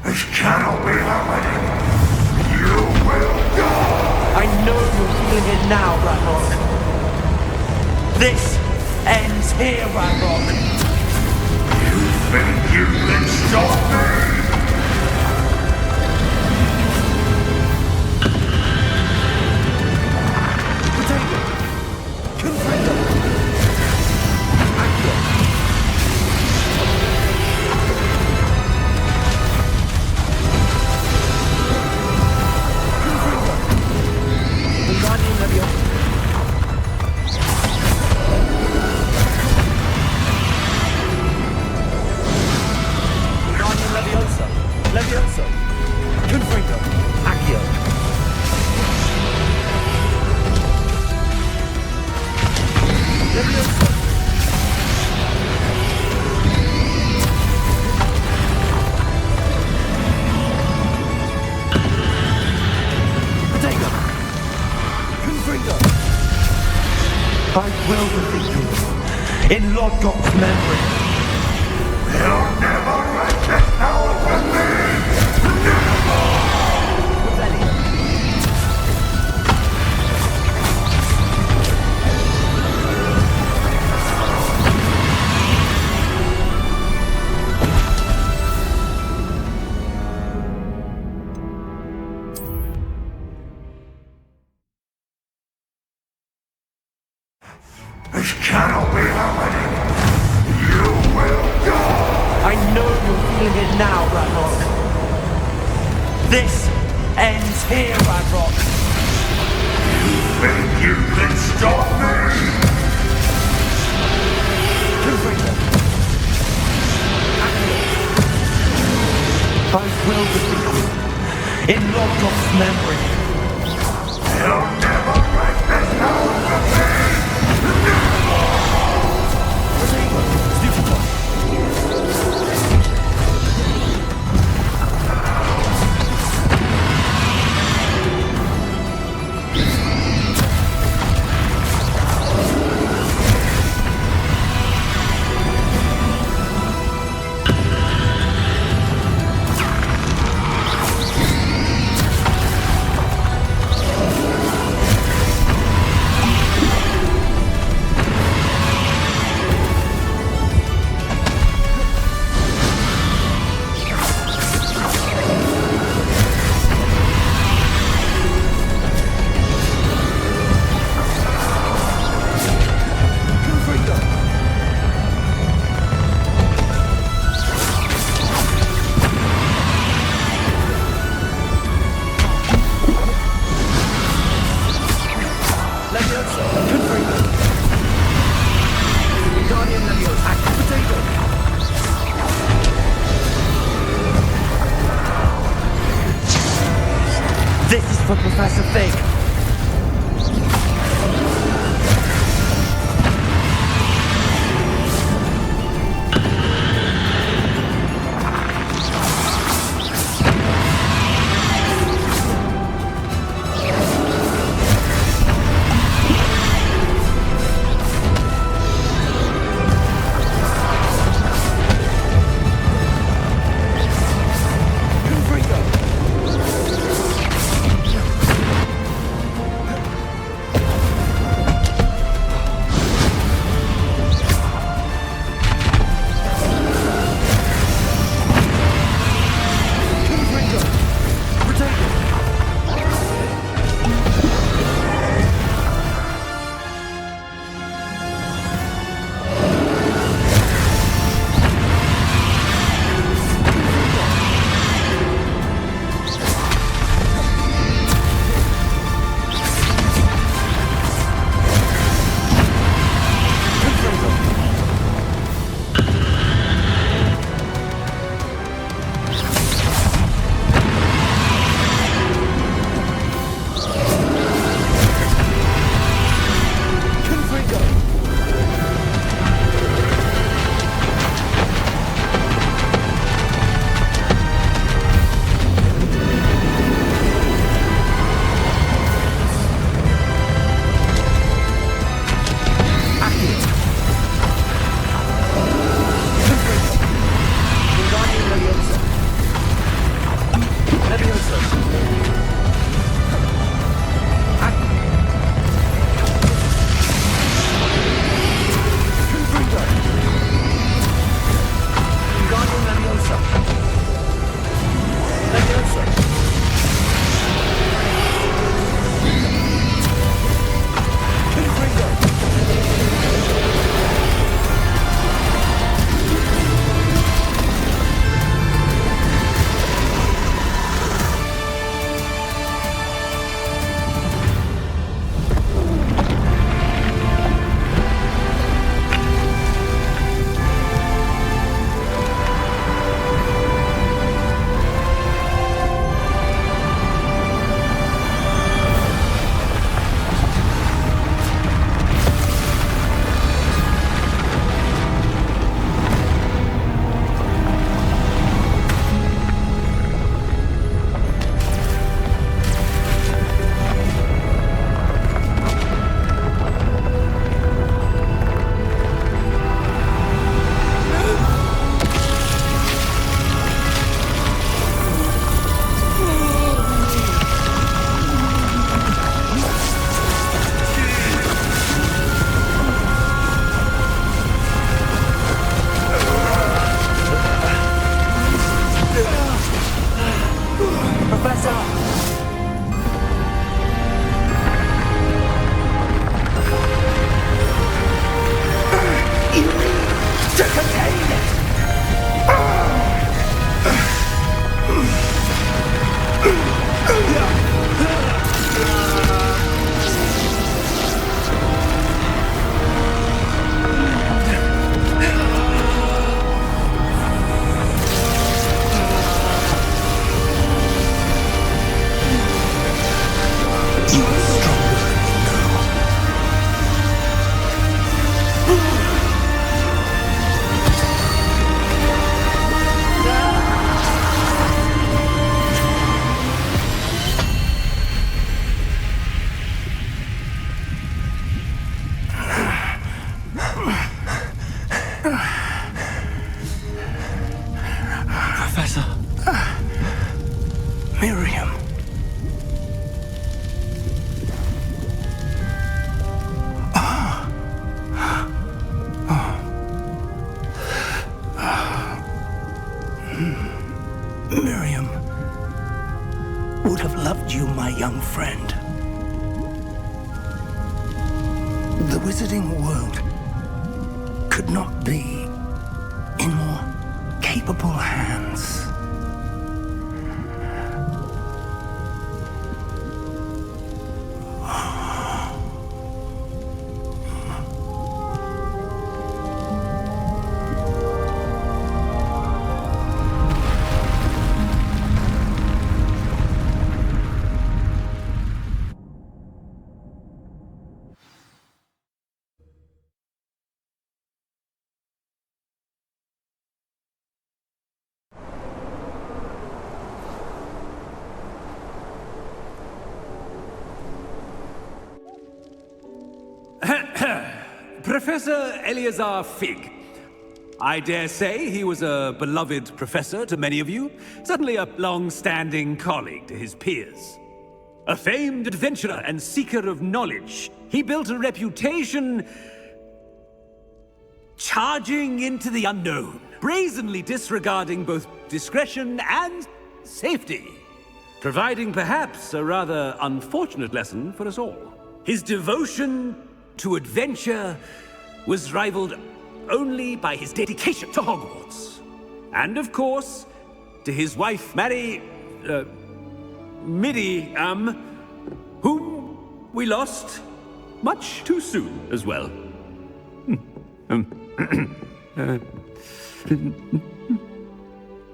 This cannot be happening. You will die. I know you're feeling it now, Ranrok. This ends here, Ranrok. You think you can stop me? Potato. Confringo. Accio. Guardian Leviosa. Guardian Leviosa. Leviosa. Confringo. Accio. Leviosa. Potato. Confringo. I will defeat you in Lord God's memory. You'll never wreak this power from me! Never! This cannot be happening! You will die! I know you're feeling it now, Ranrok. This ends here, Ranrok. You think you can stop me? Confringo. I will defeat you in Lord God's memory. You'll never wreak this power from me! This is for Professor Fig. Professor. Miriam. Miriam would have loved you, my young friend. The wizarding world could not be in more capable hands. Professor Eleazar Fig. I dare say he was a beloved professor to many of you, certainly a long-standing colleague to his peers. A famed adventurer and seeker of knowledge, he built a reputation charging into the unknown, brazenly disregarding both discretion and safety, providing perhaps a rather unfortunate lesson for us all. His devotion to adventure was rivaled only by his dedication to Hogwarts. And of course, to his wife, Midi, whom we lost much too soon as well.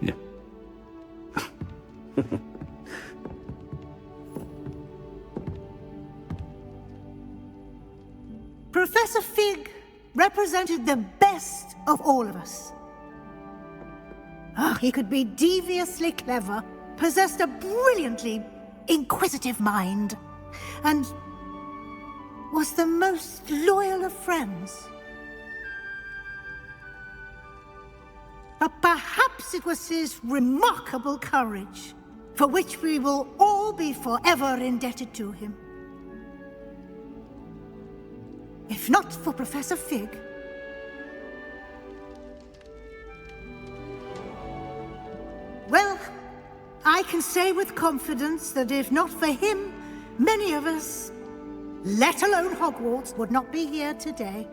Yeah. Professor Fig represented the best of all of us. He could be deviously clever, possessed a brilliantly inquisitive mind, and was the most loyal of friends. But perhaps it was his remarkable courage, for which we will all be forever indebted to him. If not for Professor Fig, well, I can say with confidence that if not for him, many of us, let alone Hogwarts, would not be here today.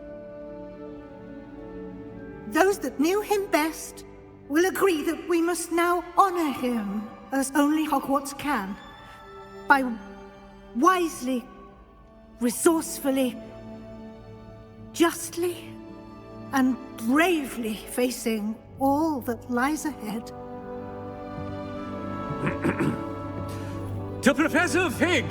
Those that knew him best will agree that we must now honor him as only Hogwarts can, by wisely, resourcefully, justly and bravely facing all that lies ahead. To Professor Fig,